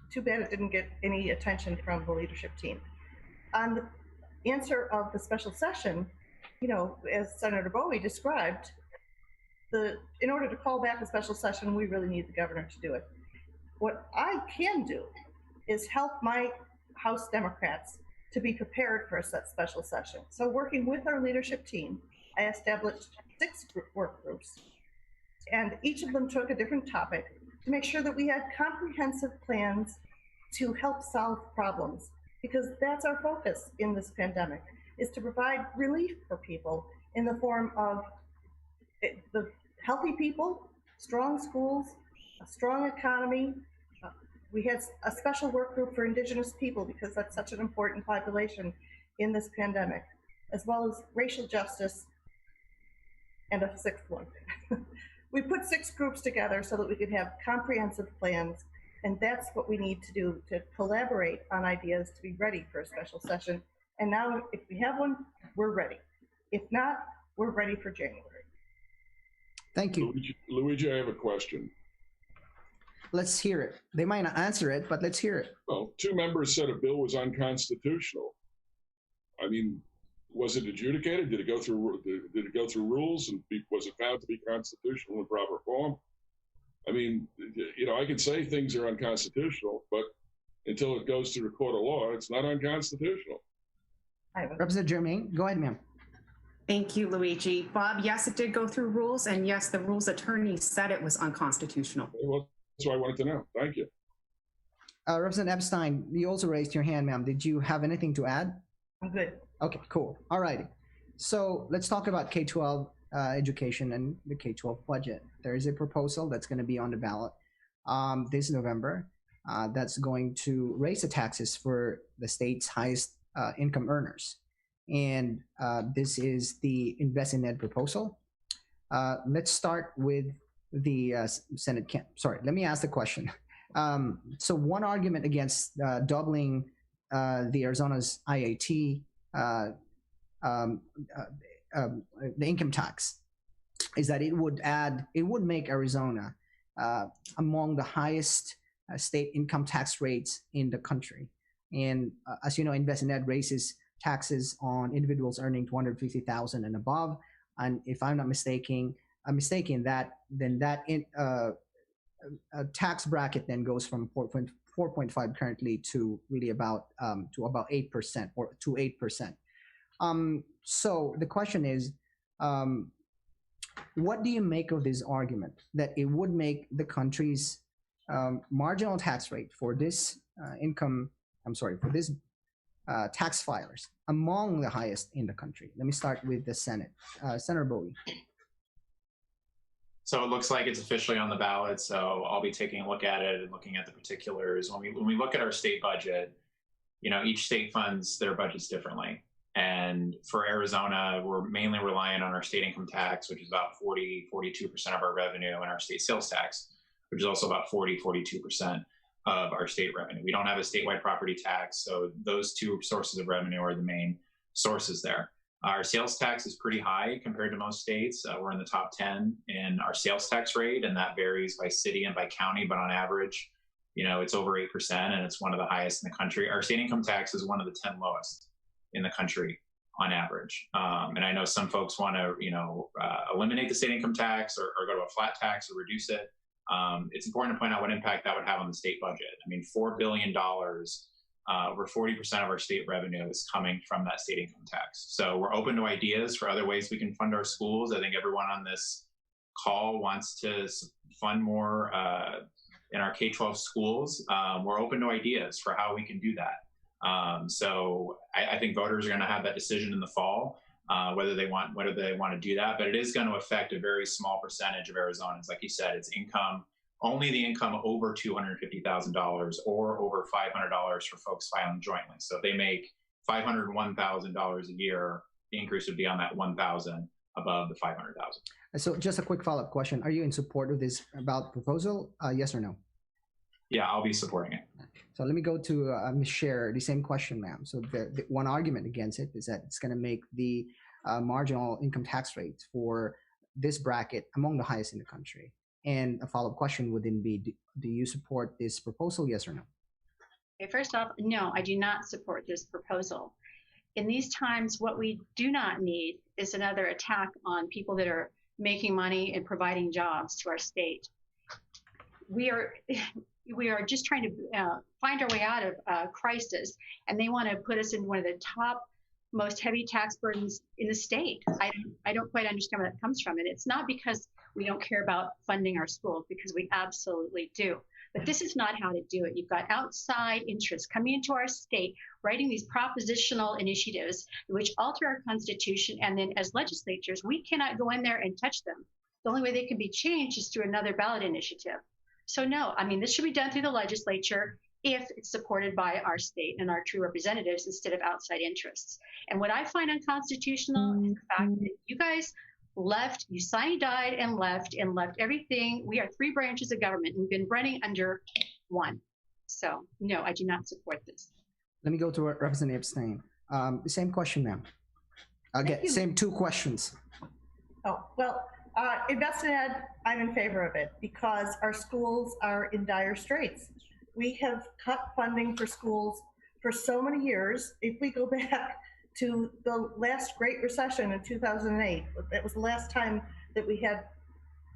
Too bad it didn't get any attention from the leadership team. On the answer of the special session, as Senator Bowie described, in order to call back a special session, we really need the governor to do it. What I can do is help my House Democrats to be prepared for a special session. So working with our leadership team, I established 6 work groups, and each of them took a different topic to make sure that we had comprehensive plans to help solve problems, because that's our focus in this pandemic, is to provide relief for people in the form of the healthy people, strong schools, a strong economy. We had a special work group for Indigenous people because that's such an important population in this pandemic, as well as racial justice, and a 6th one. We put 6 groups together so that we could have comprehensive plans, and that's what we need to do, to collaborate on ideas to be ready for a special session. And now, if we have one, we're ready. If not, we're ready for January. Thank you. Luigi, I have a question. Let's hear it. They might not answer it, but let's hear it. Well, 2 members said a bill was unconstitutional. I mean, was it adjudicated? Did it go through? Did it go through rules? And was it found to be constitutional in proper form? I mean, I can say things are unconstitutional, but until it goes through the court of law, it's not unconstitutional. Representative Jermaine, go ahead, ma'am. Thank you, Luigi. Bob, yes, it did go through rules, and yes, the rules attorney said it was unconstitutional. Well, that's what I wanted to know. Thank you. Representative Epstein, you also raised your hand, ma'am. Did you have anything to add? I'm good. Okay, cool. All righty. So let's talk about K-12 education and the K-12 budget. There is a proposal that's going to be on the ballot this November that's going to raise the taxes for the state's highest income earners. And this is the Invest in Ed proposal. Let's start with the Senate. Let me ask the question. So one argument against doubling the Arizona's IAT, the income tax, is that it would make Arizona among the highest state income tax rates in the country. And as you know, Invest in Ed raises taxes on individuals earning $250,000 and above. And if I'm not mistaken, that tax bracket then goes from 4.5 currently to really about 8% or to 8%. So the question is, what do you make of this argument that it would make the country's marginal tax rate for this for this tax filers among the highest in the country? Let me start with the Senate. Senator Bowie. So it looks like it's officially on the ballot. So I'll be taking a look at it and looking at the particulars. When we look at our state budget, each state funds their budgets differently. And for Arizona, we're mainly reliant on our state income tax, which is about 42% of our revenue, and our state sales tax, which is also about 42% of our state revenue. We don't have a statewide property tax, so those two sources of revenue are the main sources there. Our sales tax is pretty high compared to most states. We're in the top 10 in our sales tax rate, and that varies by city and by county, but on average, it's over 8%, and it's one of the highest in the country. Our state income tax is one of the 10 lowest in the country on average. And I know some folks want to, eliminate the state income tax or go to a flat tax or reduce it. It's important to point out what impact that would have on the state budget. I mean, $4 billion, over 40% of our state revenue is coming from that state income tax. So we're open to ideas for other ways we can fund our schools. I think everyone on this call wants to fund more in our K-12 schools. We're open to ideas for how we can do that. So I think voters are going to have that decision in the fall, whether they want to do that. But it is going to affect a very small percentage of Arizonans. Like you said, it's income, only the income over $250,000 or over $500 for folks filing jointly. So if they make $501,000 a year, the increase would be on that $1,000 above the $500,000. So just a quick follow-up question. Are you in support of this ballot proposal? Yes or no? Yeah, I'll be supporting it. So let me go to Ms. Sharer, the same question, ma'am. So the one argument against it is that it's going to make the marginal income tax rate for this bracket among the highest in the country. And a follow-up question would then be, do you support this proposal, yes or no? Okay, first off, no, I do not support this proposal. In these times, what we do not need is another attack on people that are making money and providing jobs to our state. We are just trying to find our way out of crisis, and they want to put us in one of the top most heavy tax burdens in the state. I don't quite understand where that comes from. And it's not because we don't care about funding our schools, because we absolutely do. But this is not how to do it. You've got outside interests coming into our state, writing these propositional initiatives which alter our Constitution, and then as legislatures, we cannot go in there and touch them. The only way they can be changed is through another ballot initiative. So no, I mean, this should be done through the legislature if it's supported by our state and our true representatives instead of outside interests. And what I find unconstitutional is the fact that you guys left, you signed, died, and left everything. We are 3 branches of government, and we've been running under one. So no, I do not support this. Let me go to Representative Epstein. The same question, ma'am. Again, same 2 questions. Oh, well, Invest in Ed, I'm in favor of it because our schools are in dire straits. We have cut funding for schools for so many years. If we go back to the last Great Recession in 2008, that was the last time that we had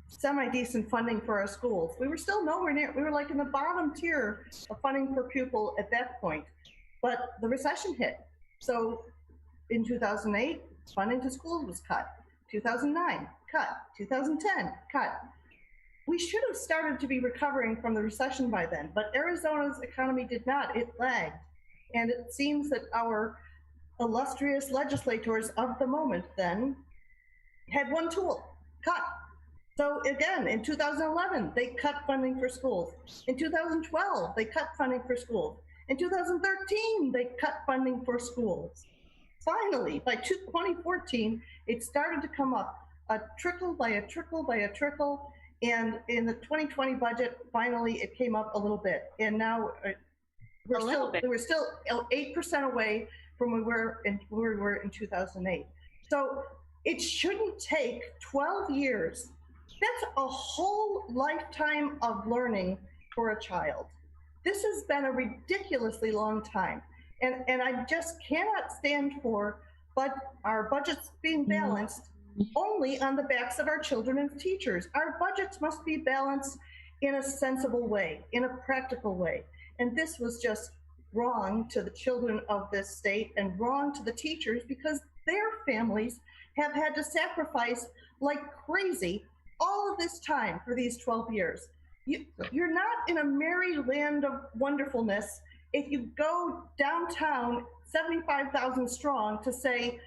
semi-decent funding for our schools. We were still nowhere near, we were like in the bottom tier of funding per pupil at that point. But the recession hit. So in 2008, funding to schools was cut. 2009, cut. 2010, cut. We should have started to be recovering from the recession by then, but Arizona's economy did not. It lagged. And it seems that our illustrious legislators of the moment then had one tool, cut. So again, in 2011, they cut funding for schools. In 2012, they cut funding for schools. In 2013, they cut funding for schools. Finally, by 2014, it started to come up a trickle by a trickle by a trickle. And in the 2020 budget, finally, it came up a little bit. And now we're still 8% away from where we were in 2008. So it shouldn't take 12 years. That's a whole lifetime of learning for a child. This has been a ridiculously long time. And I just cannot stand for our budgets being balanced only on the backs of our children and teachers. Our budgets must be balanced in a sensible way, in a practical way. And this was just wrong to the children of this state and wrong to the teachers because their families have had to sacrifice like crazy all of this time for these 12 years. You're not in a merry land of wonderfulness if you go downtown 75,000 strong to say,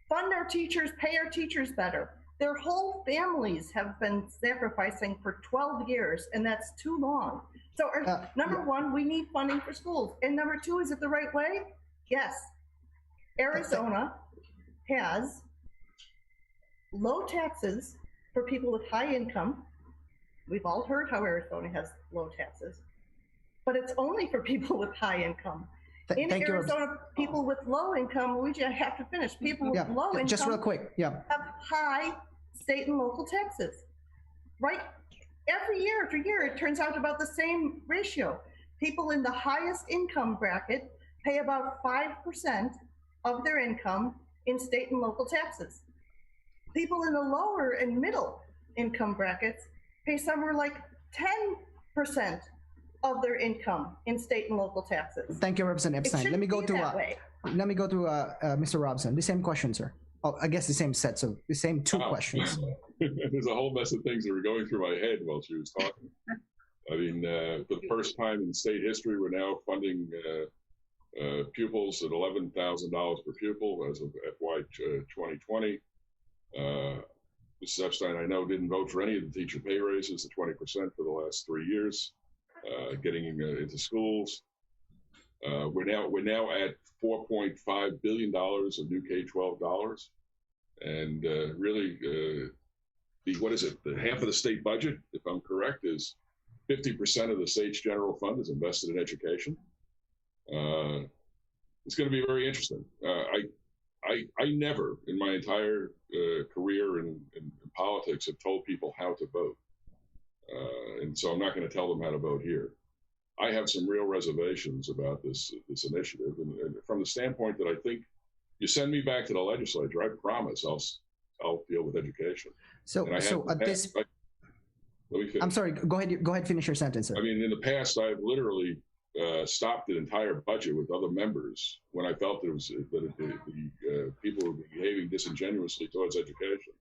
fund our teachers, pay our teachers better. Their whole families have been sacrificing for 12 years, and that's too long. So number one, we need funding for schools. And number two, is it the right way? Yes. Arizona has low taxes for people with high income. We've all heard how Arizona has low taxes, but it's only for people with high income. In Arizona, people with low income, Luigi, I have to finish. People with low income just real quick, have high state and local taxes, right? Every year after year, it turns out about the same ratio. People in the highest income bracket pay about 5% of their income in state and local taxes. People in the lower and middle income brackets pay somewhere like 10% of their income in state and local taxes. Thank you, Representative Epstein. Let me go to Mr. Robson. The same question, sir. Oh, I guess the same sets of the same two questions. There's a whole mess of things that were going through my head while she was talking. I mean, for the first time in state history, we're now funding pupils at $11,000 per pupil as of FY 2020. Mrs. Epstein, I know, didn't vote for any of the teacher pay raises, the 20% for the last 3 years, getting into schools. We're now at $4.5 billion of new K-12 dollars, and really, what is it? The half of the state budget, if I'm correct, is 50% of the state's general fund is invested in education. It's going to be very interesting. I never, in my entire career in politics, have told people how to vote, and so I'm not going to tell them how to vote here. I have some real reservations about this initiative, and from the standpoint that I think you send me back to the legislature, I promise I'll deal with education. So at this, let me finish. I'm sorry. Go ahead. Finish your sentence, sir. I mean, in the past, I've literally stopped the entire budget with other members when I felt that the people were behaving disingenuously towards education.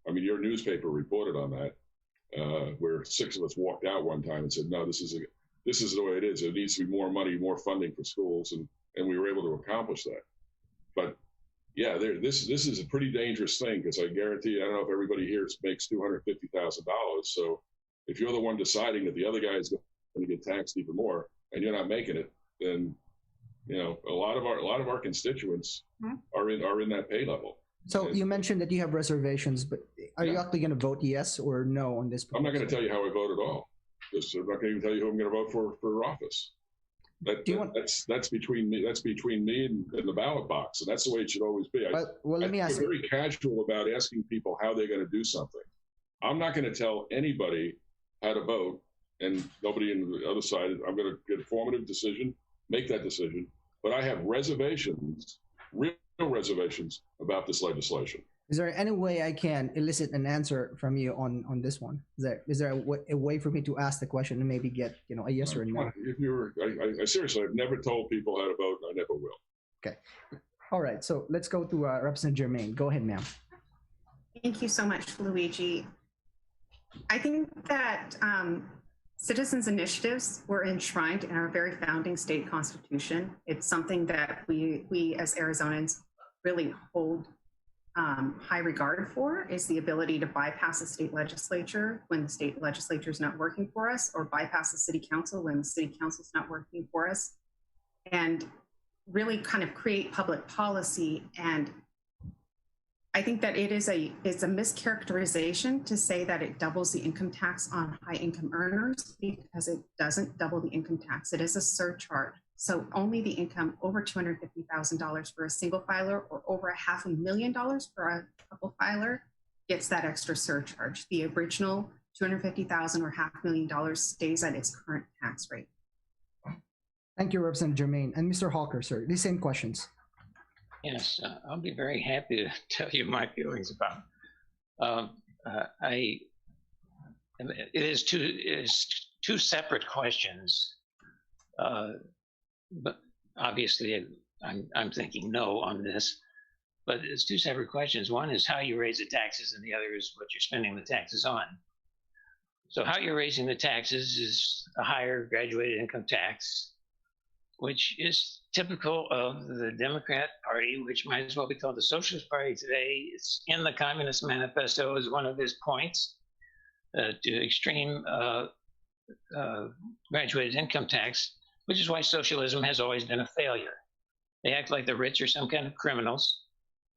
I mean, your newspaper reported on that, where 6 of us walked out one time and said, no, this is the way it is. There needs to be more money, more funding for schools, and we were able to accomplish that. But yeah, this is a pretty dangerous thing, because I guarantee you, I don't know if everybody here makes $250,000. So if you're the one deciding that the other guy is going to get taxed even more, and you're not making it, then a lot of our constituents are in that pay level. So you mentioned that you have reservations, but are you actually going to vote yes or no on this proposal? I'm not going to tell you how I vote at all. I'm not going to even tell you who I'm going to vote for office. That's between me. That's between me and the ballot box, and that's the way it should always be. Let me ask. I'm very casual about asking people how they're going to do something. I'm not going to tell anybody how to vote, and nobody on the other side. I'm going to get a formative decision, make that decision. But I have reservations, real reservations about this legislation. Is there any way I can elicit an answer from you on this one? Is there a way for me to ask the question and maybe get a yes or a no? I seriously, I've never told people how to vote, and I never will. Okay. All right. So let's go to Representative Jermaine. Go ahead, ma'am. Thank you so much, Luigi. I think that citizens' initiatives were enshrined in our very founding state constitution. It's something that we as Arizonans really hold high regard for, is the ability to bypass the state legislature when the state legislature is not working for us, or bypass the city council when the city council is not working for us, and really kind of create public policy. And I think that it's a mischaracterization to say that it doubles the income tax on high income earners, because it doesn't double the income tax. It is a surcharge. So only the income over $250,000 for a single filer, or over $500,000 for a couple filer, gets that extra surcharge. The original $250,000 or $500,000 stays at its current tax rate. Thank you, Representative Jermaine. And Mr. Hawker, sir, the same questions. Yes, I'll be very happy to tell you my feelings about. it is two separate questions. But obviously, I'm thinking no on this. But it's two separate questions. One is how you raise the taxes, and the other is what you're spending the taxes on. So how you're raising the taxes is a higher graduated income tax, which is typical of the Democrat Party, which might as well be called the Socialist Party today. It's in the Communist Manifesto as one of his points to extreme graduated income tax, which is why socialism has always been a failure. They act like the rich are some kind of criminals.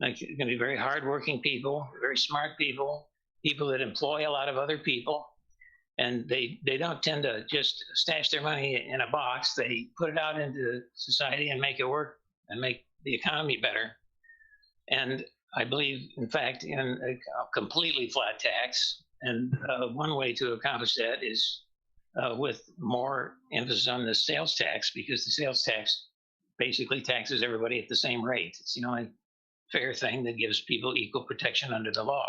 Like, they're going to be very hardworking people, very smart people, people that employ a lot of other people. And they don't tend to just stash their money in a box. They put it out into society and make it work and make the economy better. And I believe, in fact, in a completely flat tax. And one way to accomplish that is with more emphasis on the sales tax, because the sales tax basically taxes everybody at the same rate. It's the only fair thing that gives people equal protection under the law.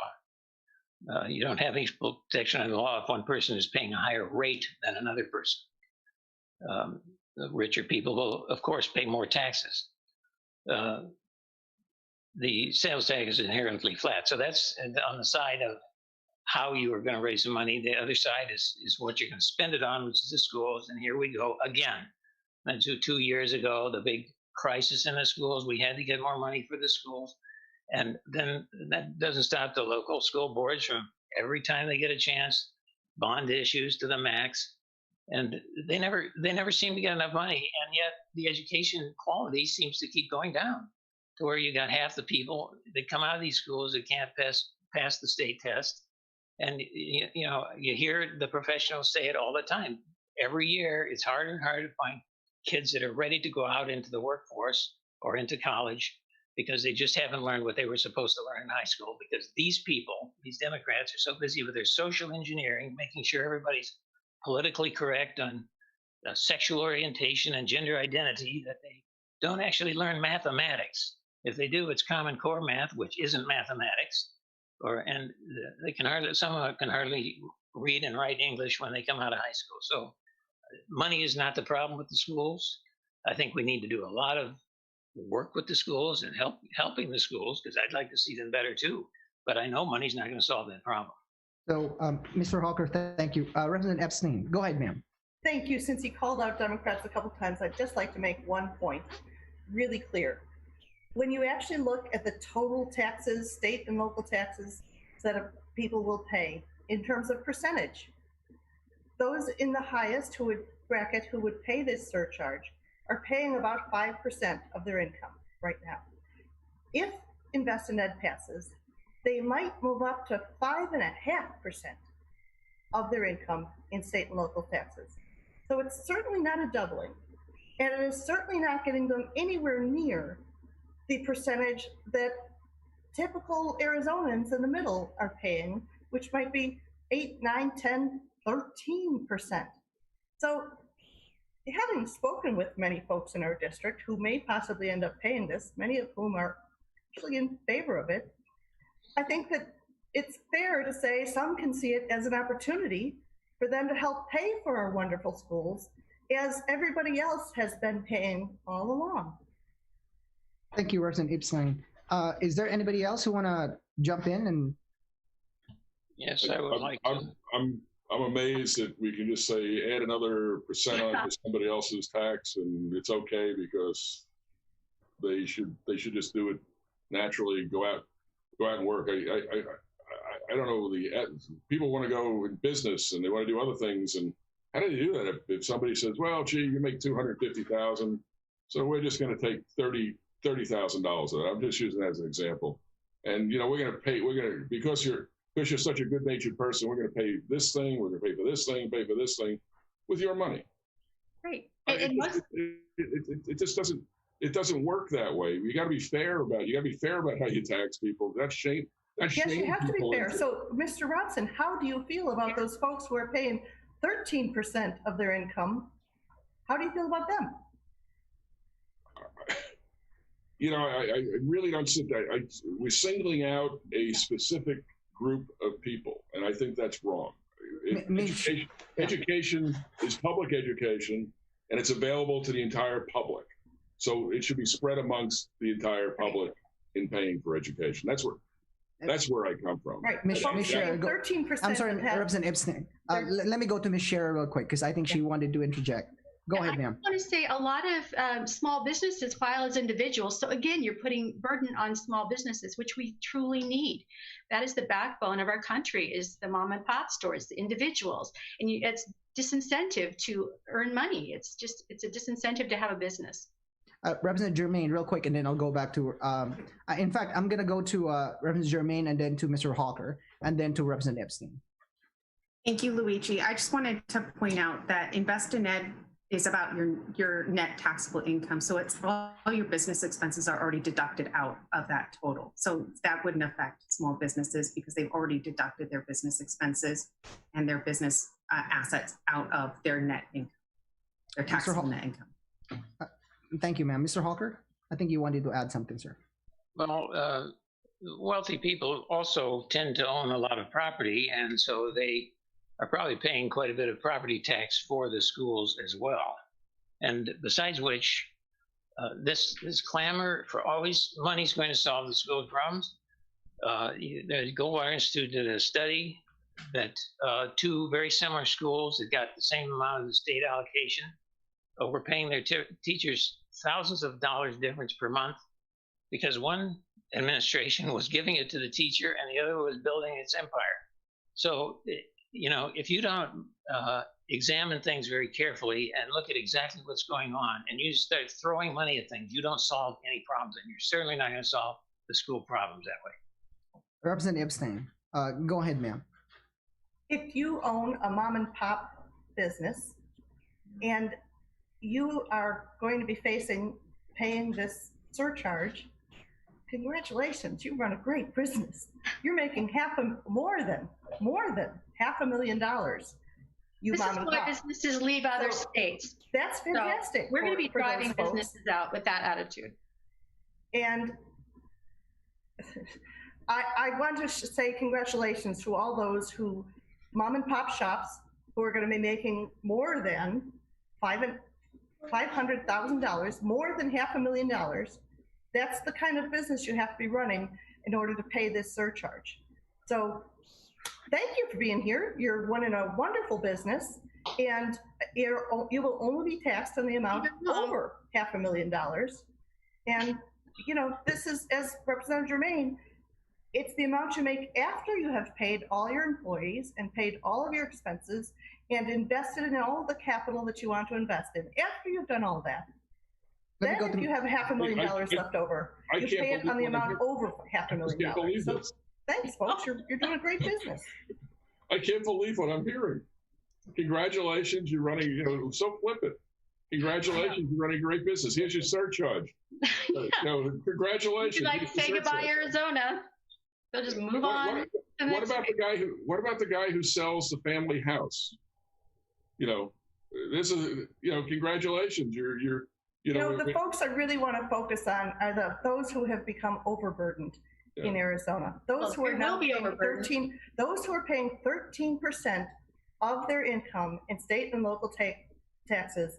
You don't have equal protection under the law if one person is paying a higher rate than another person. The richer people will, of course, pay more taxes. The sales tax is inherently flat. So that's on the side of how you are going to raise the money. The other side is what you're going to spend it on, which is the schools. And here we go again. And so 2 years ago, the big crisis in the schools, we had to get more money for the schools. And then that doesn't stop the local school boards from, every time they get a chance, bond issues to the max. And they never seem to get enough money. And yet the education quality seems to keep going down to where you got half the people that come out of these schools that can't pass the state test. And you hear the professionals say it all the time. Every year, it's harder and harder to find kids that are ready to go out into the workforce or into college, because they just haven't learned what they were supposed to learn in high school, because these people, these Democrats, are so busy with their social engineering, making sure everybody's politically correct on sexual orientation and gender identity, that they don't actually learn mathematics. If they do, it's Common Core math, which isn't mathematics, and some of them can hardly read and write English when they come out of high school. So money is not the problem with the schools. I think we need to do a lot of work with the schools and helping the schools, because I'd like to see them better too. But I know money's not going to solve that problem. So, Mr. Hawker, thank you. Representative Epstein, go ahead, ma'am. Thank you. Since he called out Democrats a couple times, I'd just like to make one point really clear. When you actually look at the total taxes, state and local taxes that people will pay in terms of percentage, those in the highest bracket who would pay this surcharge are paying about 5% of their income right now. If Invest in Ed passes, they might move up to 5.5% of their income in state and local taxes. So it's certainly not a doubling, and it is certainly not getting them anywhere near the percentage that typical Arizonans in the middle are paying, which might be 8, 9, 10, 13%. So, having spoken with many folks in our district who may possibly end up paying this, many of whom are actually in favor of it, I think that it's fair to say some can see it as an opportunity for them to help pay for our wonderful schools, as everybody else has been paying all along. Thank you, Representative Epstein. Is there anybody else who want to jump in? And yes, I would like to. I'm amazed that we can just say add another percent on to somebody else's tax and it's okay, because they should just do it naturally. Go out and work. I don't know, people want to go in business and they want to do other things, and how do you do that if somebody says, well, gee, you make $250,000, so we're just going to take $30,000 of it. I'm just using that as an example, and because you're such a good-natured person, we're going to pay this thing, we're going to pay for this thing with your money. Right. It just doesn't work that way. You got to be fair about how you tax people. That's shame. Yes, you have to be fair. So, Mr. Robson, how do you feel about those folks who are paying 13% of their income? How do you feel about them? I really don't sit there. We're singling out a specific group of people, and I think that's wrong. Education is public education, and it's available to the entire public. So it should be spread amongst the entire public in paying for education. That's where I come from. Right. Ms. Sharer, 13%. I'm sorry, Representative Epstein. Let me go to Ms. Sharer real quick because I think she wanted to interject. Go ahead, ma'am. I want to say a lot of small businesses file as individuals. So again, you're putting burden on small businesses, which we truly need. That is the backbone of our country, is the mom and pop stores, the individuals. And it's disincentive to earn money. It's a disincentive to have a business. Representative Jermaine, real quick, and then I'll go back to, in fact, I'm going to go to Representative Jermaine and then to Mr. Hawker and then to Representative Epstein. Thank you, Luigi. I just wanted to point out that Invest in Ed is about your net taxable income. So it's all your business expenses are already deducted out of that total. So that wouldn't affect small businesses because they've already deducted their business expenses and their business assets out of their net income, their taxable net income. Thank you, ma'am. Mr. Hawker, I think you wanted to add something, sir. Well, wealthy people also tend to own a lot of property, and so they are probably paying quite a bit of property tax for the schools as well. And besides which, this clamor for always money's going to solve the school problems. The Goldwater Institute did a study that 2 very similar schools that got the same amount of the state allocation were paying their teachers thousands of dollars difference per month because one administration was giving it to the teacher and the other was building its empire. So, if you don't examine things very carefully and look at exactly what's going on and you start throwing money at things, you don't solve any problems, and you're certainly not going to solve the school problems that way. Representative Epstein, go ahead, ma'am. If you own a mom and pop business and you are going to be paying this surcharge, congratulations, you run a great business. You're making more than $500,000. You this is why businesses leave other states. That's fantastic. So we're going to be driving businesses out with that attitude. And I want to say congratulations to all those mom and pop shops who are going to be making more than $500,000, more than $500,000. That's the kind of business you have to be running in order to pay this surcharge. So thank you for being here. You're running a wonderful business, and you will only be taxed on the amount over $500,000. And, this is, as Representative Jermaine, it's the amount you make after you have paid all your employees and paid all of your expenses and invested in all of the capital that you want to invest in. After you've done all that, then if you have $500,000 left over, you pay it on the amount over $500,000. So thanks, folks. You're doing a great business. I can't believe what I'm hearing. Congratulations, you're running, so flippant. Congratulations, you're running a great business. Here's your surcharge. Congratulations. Would you like to say goodbye, Arizona? They'll just move on. What about the guy who sells the family house? This is, congratulations. The folks I really want to focus on are those who have become overburdened in Arizona. Those who are now paying those who are paying 13% of their income in state and local taxes.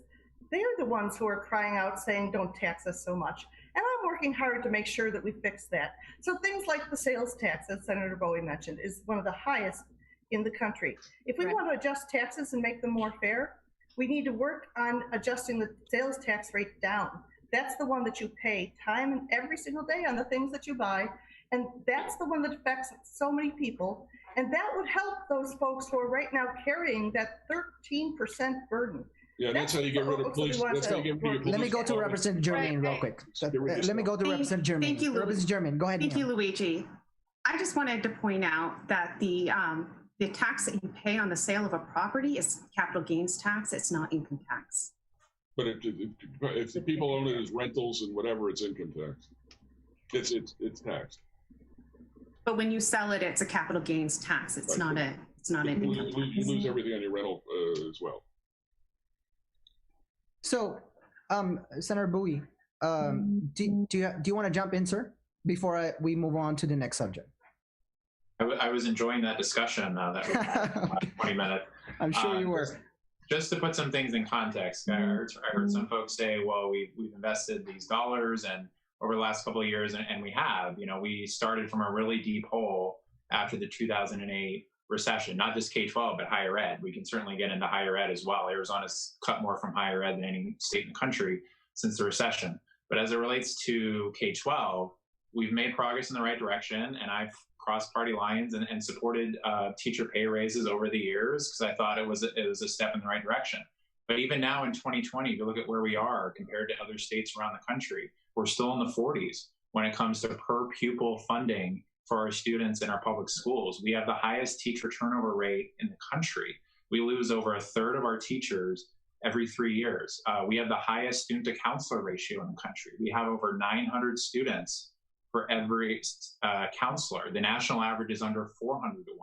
They're the ones who are crying out saying, don't tax us so much. And I'm working hard to make sure that we fix that. So things like the sales tax, as Senator Bowie mentioned, is one of the highest in the country. If we want to adjust taxes and make them more fair, we need to work on adjusting the sales tax rate down. That's the one that you pay time and every single day on the things that you buy. And that's the one that affects so many people. And that would help those folks who are right now carrying that 13% burden. Yeah, that's how you get rid of police. Let me go to Representative Jermaine real quick. Let me go to Representative Jermaine. Thank you, Representative Jermaine, go ahead. Thank you, Luigi. I just wanted to point out that the tax that you pay on the sale of a property is capital gains tax. It's not income tax. But if the people own it as rentals and whatever, it's income tax. It's taxed. But when you sell it, it's a capital gains tax. It's not an income tax. You lose everything on your rental as well. So, Senator Bowie, do you want to jump in, sir, before we move on to the next subject? I was enjoying that discussion that we had in the last 20 minutes. I'm sure you were. Just to put some things in context, I heard some folks say, well, we've invested these dollars and over the last couple of years, and we have. You know, we started from a really deep hole after the 2008 recession, not just K-12, but higher ed. We can certainly get into higher ed as well. Arizona's cut more from higher ed than any state in the country since the recession. But as it relates to K-12, we've made progress in the right direction, and I've crossed party lines and supported teacher pay raises over the years because I thought it was a step in the right direction. But even now in 2020, if you look at where we are compared to other states around the country, we're still in the 40s when it comes to per pupil funding for our students in our public schools. We have the highest teacher turnover rate in the country. We lose over a third of our teachers every 3 years. We have the highest student to counselor ratio in the country. We have over 900 students for every counselor. The national average is under 400 to 1.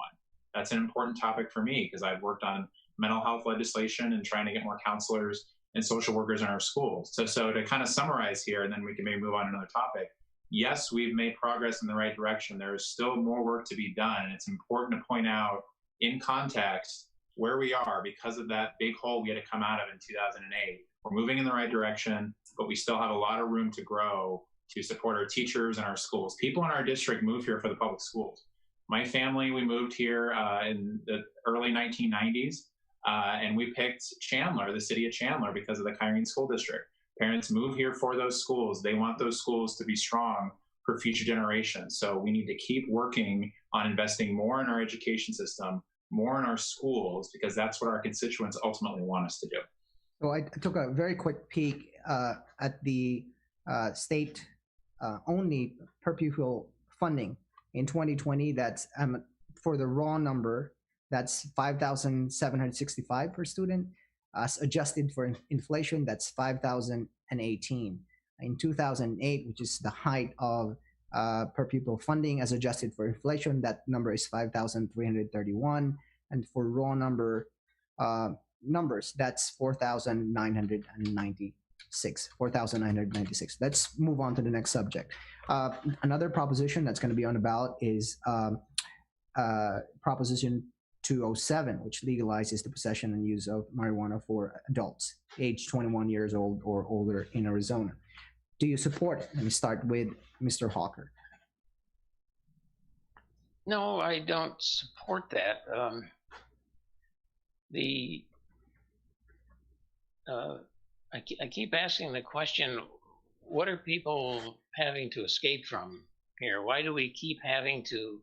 That's an important topic for me because I've worked on mental health legislation and trying to get more counselors and social workers in our schools. So to kind of summarize here, and then we can maybe move on to another topic. Yes, we've made progress in the right direction. There is still more work to be done. And it's important to point out in context where we are because of that big hole we had to come out of in 2008. We're moving in the right direction, but we still have a lot of room to grow to support our teachers and our schools. People in our district move here for the public schools. My family, we moved here in the early 1990s, and we picked Chandler, the city of Chandler, because of the Kyrene School District. Parents move here for those schools. They want those schools to be strong for future generations. So we need to keep working on investing more in our education system, more in our schools, because that's what our constituents ultimately want us to do. So I took a very quick peek at the state only per pupil funding in 2020. That's for the raw number, that's 5,765 per student. As adjusted for inflation, that's 5,018. In 2008, which is the height of per pupil funding as adjusted for inflation, that number is 5,331. And for raw numbers, that's 4,996. Let's move on to the next subject. Another proposition that's going to be on the ballot is Proposition 207, which legalizes the possession and use of marijuana for adults aged 21 years old or older in Arizona. Do you support it? Let me start with Mr. Hawker. No, I don't support that. I keep asking the question, what are people having to escape from here? Why do we keep having to,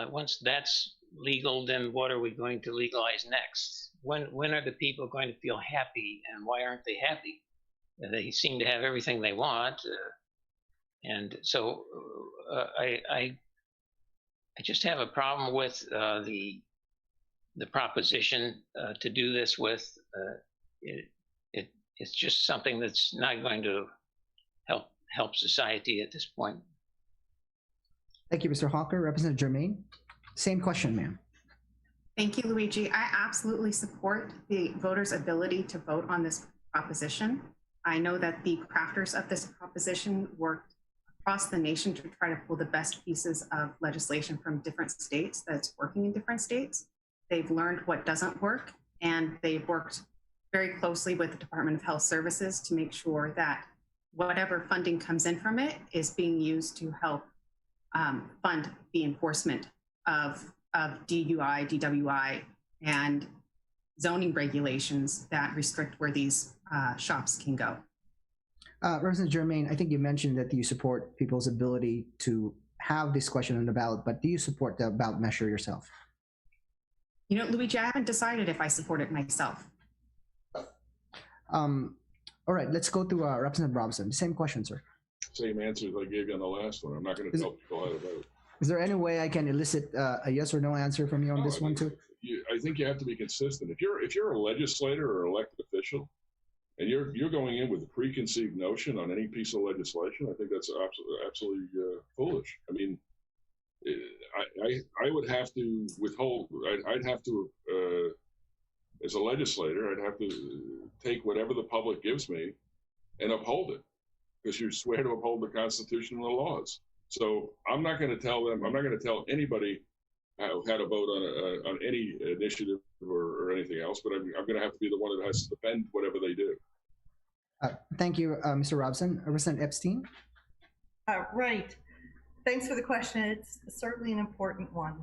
once that's legal, then what are we going to legalize next? When are the people going to feel happy, and why aren't they happy? They seem to have everything they want. And so I just have a problem with the proposition to do this with. It's just something that's not going to help society at this point. Thank you, Mr. Hawker. Representative Jermaine, same question, ma'am. Thank you, Luigi. I absolutely support the voters' ability to vote on this proposition. I know that the crafters of this proposition worked across the nation to try to pull the best pieces of legislation from different states that's working in different states. They've learned what doesn't work, and they've worked very closely with the Department of Health Services to make sure that whatever funding comes in from it is being used to help fund the enforcement of DUI, DWI, and zoning regulations that restrict where these shops can go. Representative Jermaine, I think you mentioned that you support people's ability to have this question on the ballot, but do you support the ballot measure yourself? You know, Luigi, I haven't decided if I support it myself. All right, let's go to Representative Robson. Same question, sir. Same answer as I gave you on the last one. I'm not going to tell people how to vote. Is there any way I can elicit a yes or no answer from you on this one too? I think you have to be consistent. If you're a legislator or elected official, and you're going in with a preconceived notion on any piece of legislation, I think that's absolutely foolish. I mean, I would have to withhold. I'd have to, as a legislator, I'd have to take whatever the public gives me and uphold it, because you swear to uphold the Constitution and the laws. So I'm not going to tell them. I'm not going to tell anybody how to vote on any initiative or anything else. But I'm going to have to be the one that has to defend whatever they do. Thank you, Mr. Robson. Representative Epstein. Right. Thanks for the question. It's certainly an important one.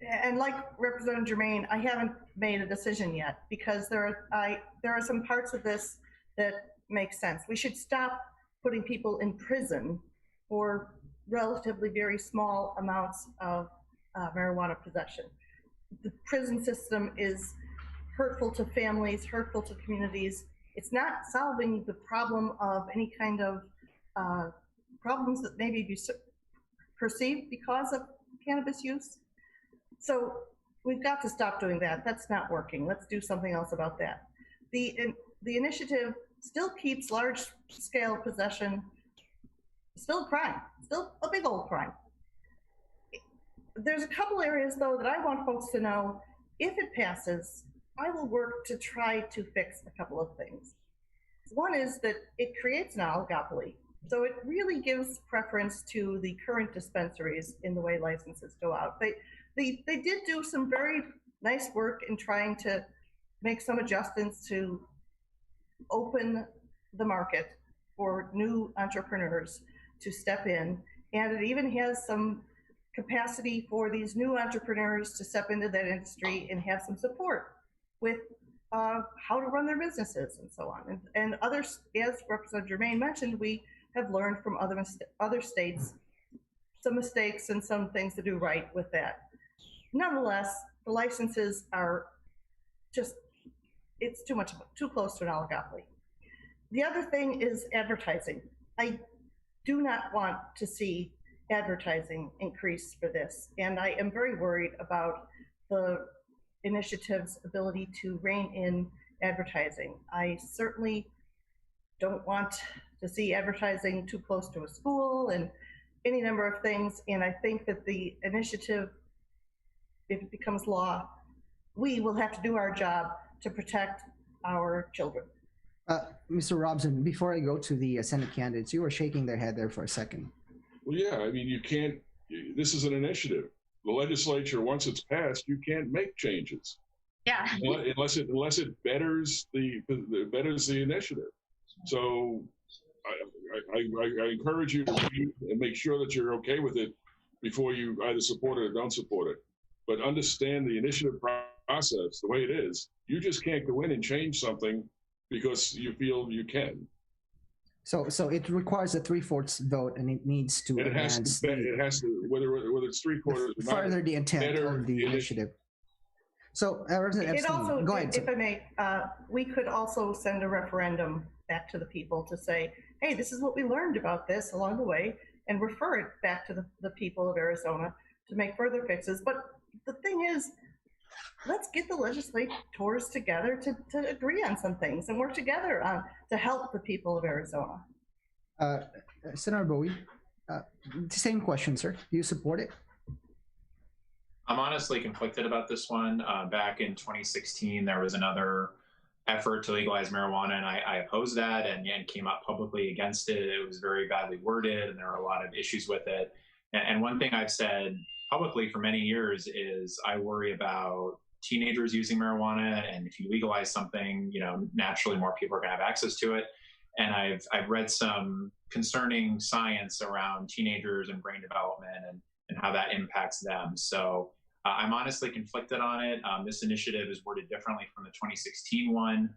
And like Representative Jermaine, I haven't made a decision yet because there are some parts of this that make sense. We should stop putting people in prison for relatively very small amounts of marijuana possession. The prison system is hurtful to families, hurtful to communities. It's not solving the problem of any kind of problems that maybe be perceived because of cannabis use. So we've got to stop doing that. That's not working. Let's do something else about that. The initiative still keeps large-scale possession still a crime, still a big old crime. There's a couple areas, though, that I want folks to know. If it passes, I will work to try to fix a couple of things. One is that it creates an oligopoly. So it really gives preference to the current dispensaries in the way licenses go out. They did do some very nice work in trying to make some adjustments to open the market for new entrepreneurs to step in. And it even has some capacity for these new entrepreneurs to step into that industry and have some support with how to run their businesses and so on. And others, as Representative Jermaine mentioned, we have learned from other states some mistakes and some things to do right with that. Nonetheless, the licenses are just, it's too close to an oligopoly. The other thing is advertising. I do not want to see advertising increase for this, and I am very worried about the initiative's ability to rein in advertising. I certainly don't want to see advertising too close to a school and any number of things, and I think that the initiative, if it becomes law, we will have to do our job to protect our children. Mr. Robson, before I go to the Senate candidates, you were shaking their head there for a second. Well, yeah, I mean, you can't, this is an initiative. The legislature, once it's passed, you can't make changes. Yeah. Unless it betters the initiative. So I encourage you to read and make sure that you're okay with it before you either support it or don't support it. But understand the initiative process, the way it is. You just can't go in and change something because you feel you can. So it requires a 3/4 vote, and it needs to advance. It has to, whether it's 3/4 or not, further the intent of the initiative. So, Representative Epstein, also, go ahead. If I may, we could also send a referendum back to the people to say, hey, this is what we learned about this along the way, and refer it back to the people of Arizona to make further fixes. But the thing is, let's get the legislators together to agree on some things and work together to help the people of Arizona. Senator Bowie, same question, sir. Do you support it? I'm honestly conflicted about this one. Back in 2016, there was another effort to legalize marijuana, and I opposed that and came out publicly against it. It was very badly worded, and there were a lot of issues with it. And one thing I've said publicly for many years is I worry about teenagers using marijuana, and if you legalize something, naturally more people are going to have access to it. And I've read some concerning science around teenagers and brain development and how that impacts them. So I'm honestly conflicted on it. This initiative is worded differently from the 2016 one,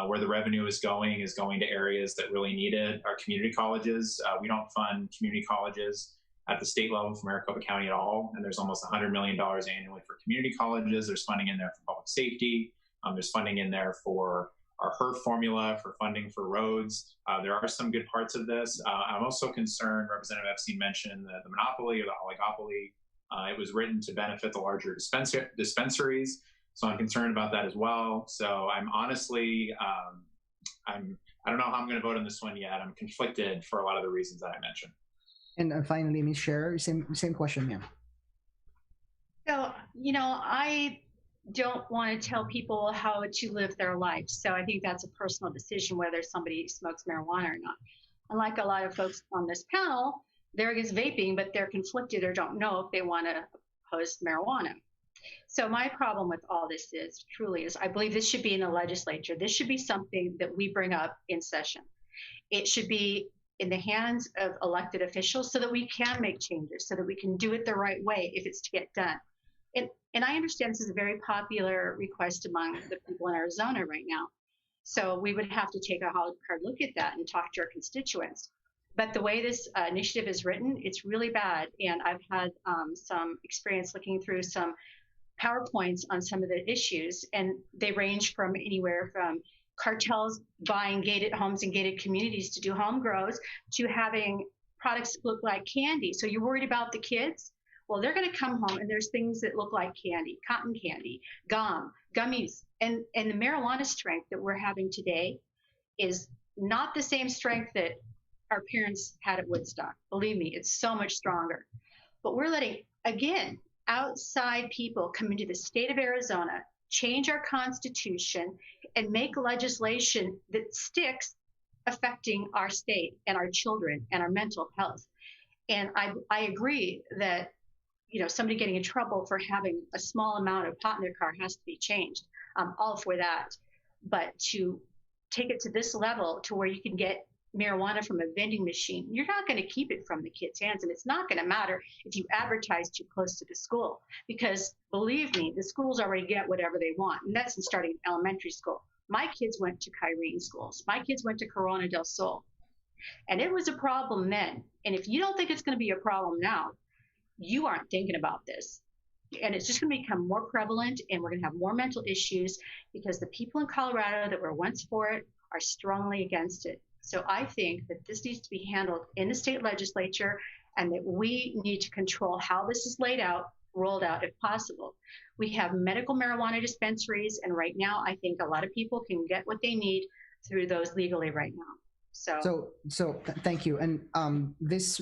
where the revenue is going to areas that really need it. Our community colleges, we don't fund community colleges at the state level for Maricopa County at all. And there's almost $100 million annually for community colleges. There's funding in there for public safety. There's funding in there for our HERF formula, for funding for roads. There are some good parts of this. I'm also concerned, Representative Epstein mentioned the monopoly or the oligopoly. It was written to benefit the larger dispensaries. So I'm concerned about that as well. So I'm honestly, I don't know how I'm going to vote on this one yet. I'm conflicted for a lot of the reasons that I mentioned. And finally, Ms. Sharer, same question, ma'am. So, I don't want to tell people how to live their life. So I think that's a personal decision whether somebody smokes marijuana or not. Unlike a lot of folks on this panel, they're against vaping, but they're conflicted or don't know if they want to oppose marijuana. So my problem with all this is truly is I believe this should be in the legislature. This should be something that we bring up in session. It should be in the hands of elected officials so that we can make changes, so that we can do it the right way if it's to get done. And I understand this is a very popular request among the people in Arizona right now. So we would have to take a hard look at that and talk to our constituents. But the way this initiative is written, it's really bad. And I've had some experience looking through some PowerPoints on some of the issues, and they range from anywhere from cartels buying gated homes and gated communities to do home grows to having products look like candy. So you're worried about the kids? Well, they're going to come home and there's things that look like candy, cotton candy, gum, gummies, and the marijuana strength that we're having today is not the same strength that our parents had at Woodstock. Believe me, it's so much stronger. But we're letting, again, outside people come into the state of Arizona, change our constitution, and make legislation that sticks affecting our state and our children and our mental health. And I agree that, you know, somebody getting in trouble for having a small amount of pot in their car has to be changed. I'm all for that. But to take it to this level to where you can get marijuana from a vending machine, you're not going to keep it from the kids' hands. And it's not going to matter if you advertise too close to the school, because believe me, the schools already get whatever they want. And that's in starting elementary school. My kids went to Kyrene schools. My kids went to Corona del Sol. And it was a problem then. And if you don't think it's going to be a problem now, you aren't thinking about this. And it's just going to become more prevalent, and we're going to have more mental issues because the people in Colorado that were once for it are strongly against it. So I think that this needs to be handled in the state legislature, and that we need to control how this is laid out, rolled out if possible. We have medical marijuana dispensaries, and right now I think a lot of people can get what they need through those legally right now. Thank you. And this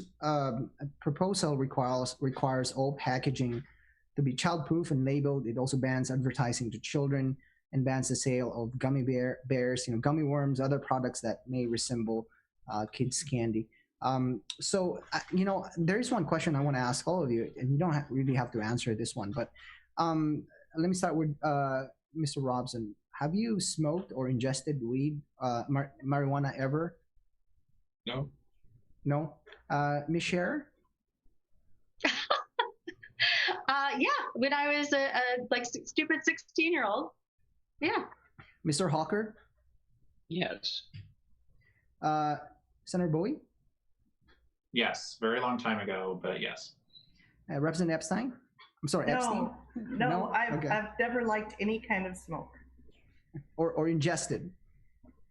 proposal requires all packaging to be childproof and labeled. It also bans advertising to children and bans the sale of gummy bears, gummy worms, other products that may resemble kids' candy. There is one question I want to ask all of you, and you don't really have to answer this one, but let me start with Mr. Robson. Have you smoked or ingested weed, marijuana ever? No. No. Ms. Sharer? Yeah, when I was a stupid 16-year-old. Yeah. Mr. Hawker? Yes. Senator Bowie? Yes, very long time ago, but yes. Representative Epstein? I'm sorry, Epstein? No, I've never liked any kind of smoke. Or ingested?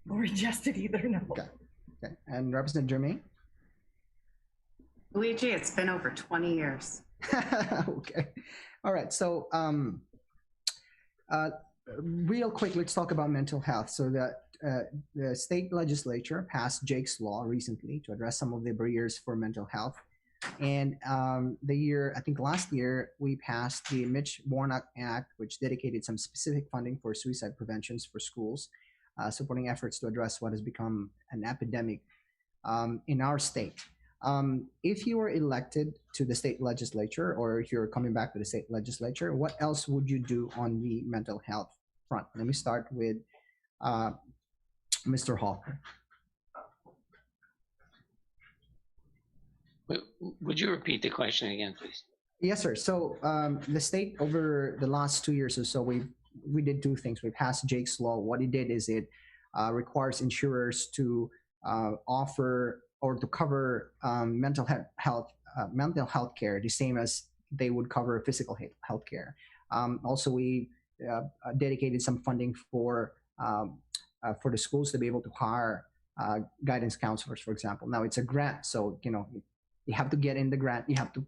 Or ingested either, no. Okay. And Representative Jermaine? Luige, it's been over 20 years. Okay. All right. So real quick, let's talk about mental health. So the state legislature passed Jake's Law recently to address some of the barriers for mental health. And last year, we passed the Mitch Warnock Act, which dedicated some specific funding for suicide preventions for schools, supporting efforts to address what has become an epidemic in our state. If you were elected to the state legislature, or if you're coming back to the state legislature, what else would you do on the mental health front? Let me start with Mr. Hawker. Would you repeat the question again, please? Yes, sir. So the state, over the last 2 years or so, we did two things. We passed Jake's Law. What it did is it requires insurers to offer or to cover mental health care the same as they would cover physical health care. Also, we dedicated some funding for the schools to be able to hire guidance counselors, for example. Now it's a grant, so you have to get in the grant. You have to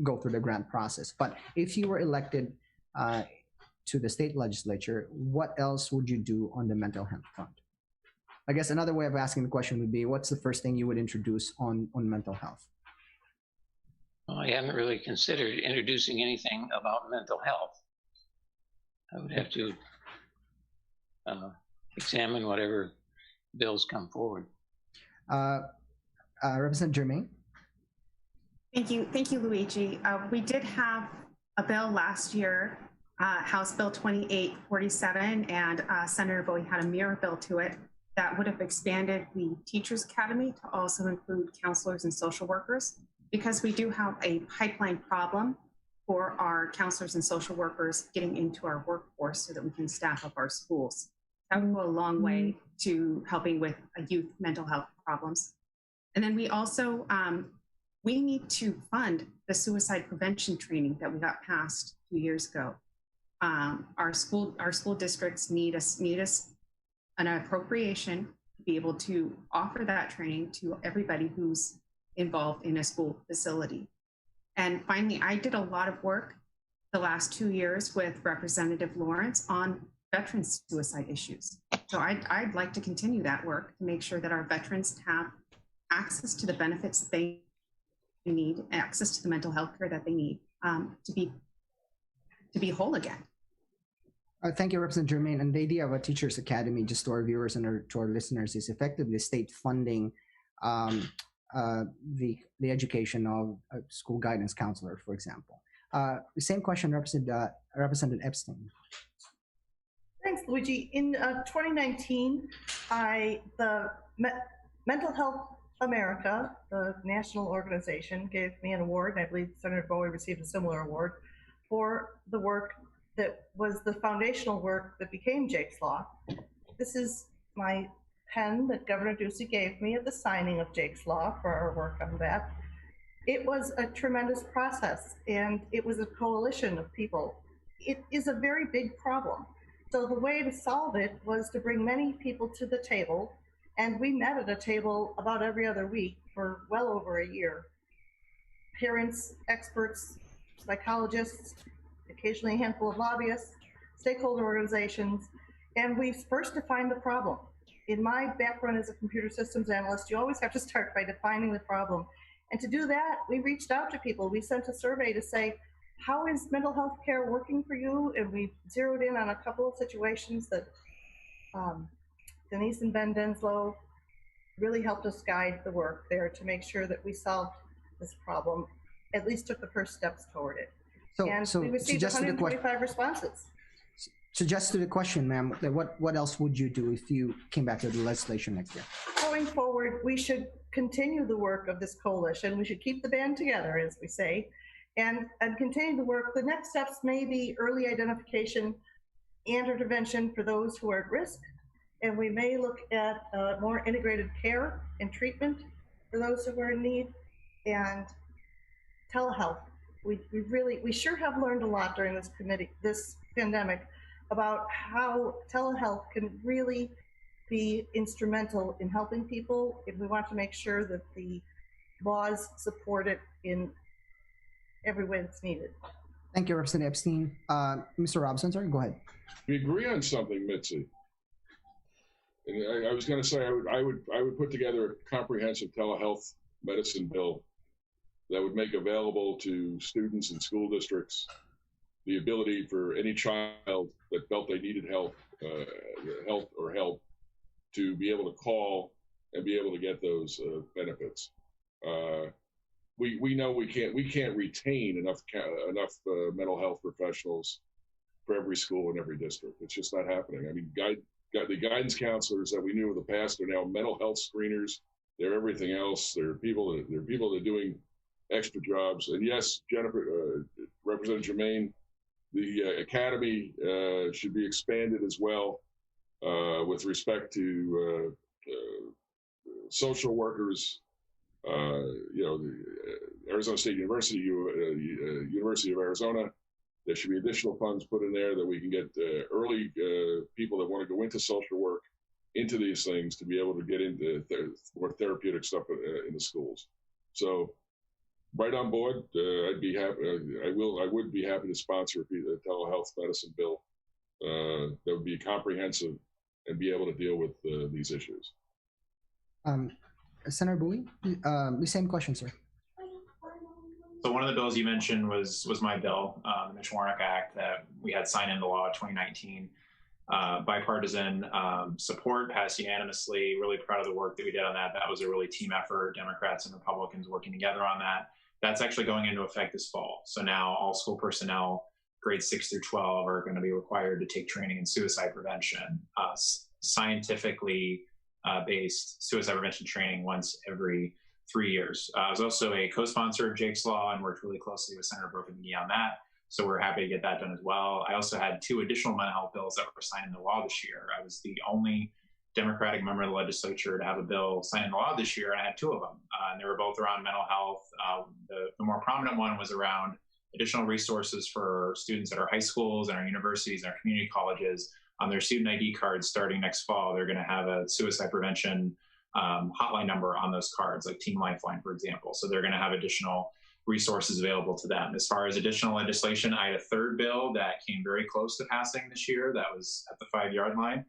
go through the grant process. But if you were elected to the state legislature, what else would you do on the mental health front? I guess another way of asking the question would be, what's the first thing you would introduce on mental health? Well, I haven't really considered introducing anything about mental health. I would have to examine whatever bills come forward. Representative Jermaine? Thank you, Luigi. We did have a bill last year, House Bill 2847, and Senator Bowie had a mirror bill to it that would have expanded the Teachers Academy to also include counselors and social workers, because we do have a pipeline problem for our counselors and social workers getting into our workforce so that we can staff up our schools. That would go a long way to helping with youth mental health problems. And then we also, we need to fund the suicide prevention training that we got passed 2 years ago. Our school districts need us an appropriation to be able to offer that training to everybody who's involved in a school facility. And finally, I did a lot of work the last 2 years with Representative Lawrence on veteran suicide issues. So I'd like to continue that work to make sure that our veterans have access to the benefits they need, access to the mental health care that they need to be whole again. Thank you, Representative Jermaine. And the idea of a teachers academy, just to our viewers and to our listeners, is effectively state funding the education of a school guidance counselor, for example. The same question, Representative Epstein. Thanks, Luigi. In 2019, the Mental Health America, the national organization, gave me an award, and I believe Senator Bowie received a similar award for the work that was the foundational work that became Jake's Law. This is my pen that Governor Ducey gave me at the signing of Jake's Law for our work on that. It was a tremendous process, and it was a coalition of people. It is a very big problem. So the way to solve it was to bring many people to the table, and we met at a table about every other week for well over a year. Parents, experts, psychologists, occasionally a handful of lobbyists, stakeholder organizations, and we first defined the problem. In my background as a computer systems analyst, you always have to start by defining the problem. And to do that, we reached out to people. We sent a survey to say, how is mental health care working for you? And we zeroed in on a couple of situations that Denise and Ben Denslow really helped us guide the work there to make sure that we solved this problem, at least took the first steps toward it. So we received 125 responses. So just to the question, ma'am, what else would you do if you came back to the legislation next year? Going forward, we should continue the work of this coalition. We should keep the band together, as we say, and continue the work. The next steps may be early identification and intervention for those who are at risk, and we may look at more integrated care and treatment for those who are in need, and telehealth. We sure have learned a lot during this pandemic about how telehealth can really be instrumental in helping people if we want to make sure that the laws support it in every way that's needed. Thank you, Representative Epstein. Mr. Robson, sorry, go ahead. We agree on something, Mitzi. And I was going to say I would put together a comprehensive telehealth medicine bill that would make available to students and school districts the ability for any child that felt they needed help to be able to call and be able to get those benefits. We know we can't retain enough mental health professionals for every school in every district. It's just not happening. I mean, the guidance counselors that we knew in the past are now mental health screeners. They're everything else. They're people that are doing extra jobs. And yes, Representative Jermaine, the academy should be expanded as well with respect to social workers. The Arizona State University, University of Arizona. There should be additional funds put in there that we can get early people that want to go into social work into these things to be able to get into more therapeutic stuff in the schools. So, right on board. I'd be happy. I would be happy to sponsor a telehealth medicine bill that would be comprehensive and be able to deal with these issues. Senator Bowie, the same question, sir. So one of the bills you mentioned was my bill, the Mitch-Warnock Act, that we had signed into law in 2019. Bipartisan support, passed unanimously. Really proud of the work that we did on that. That was a really team effort, Democrats and Republicans working together on that. That's actually going into effect this fall. So now all school personnel, grades 6 through 12, are going to be required to take training in suicide prevention, scientifically based suicide prevention training once every 3 years. I was also a co-sponsor of Jake's Law and worked really closely with Senator Brooke and McGee on that. So we're happy to get that done as well. I also had 2 additional mental health bills that were signed into law this year. I was the only Democratic member of the legislature to have a bill signed into law this year, and I had 2 of them. And they were both around mental health. The more prominent one was around additional resources for students at our high schools and our universities and our community colleges. On their student ID cards starting next fall, they're going to have a suicide prevention hotline number on those cards, like Team Lifeline, for example. So they're going to have additional resources available to them. As far as additional legislation, I had a 3rd bill that came very close to passing this year that was at the 5-yard line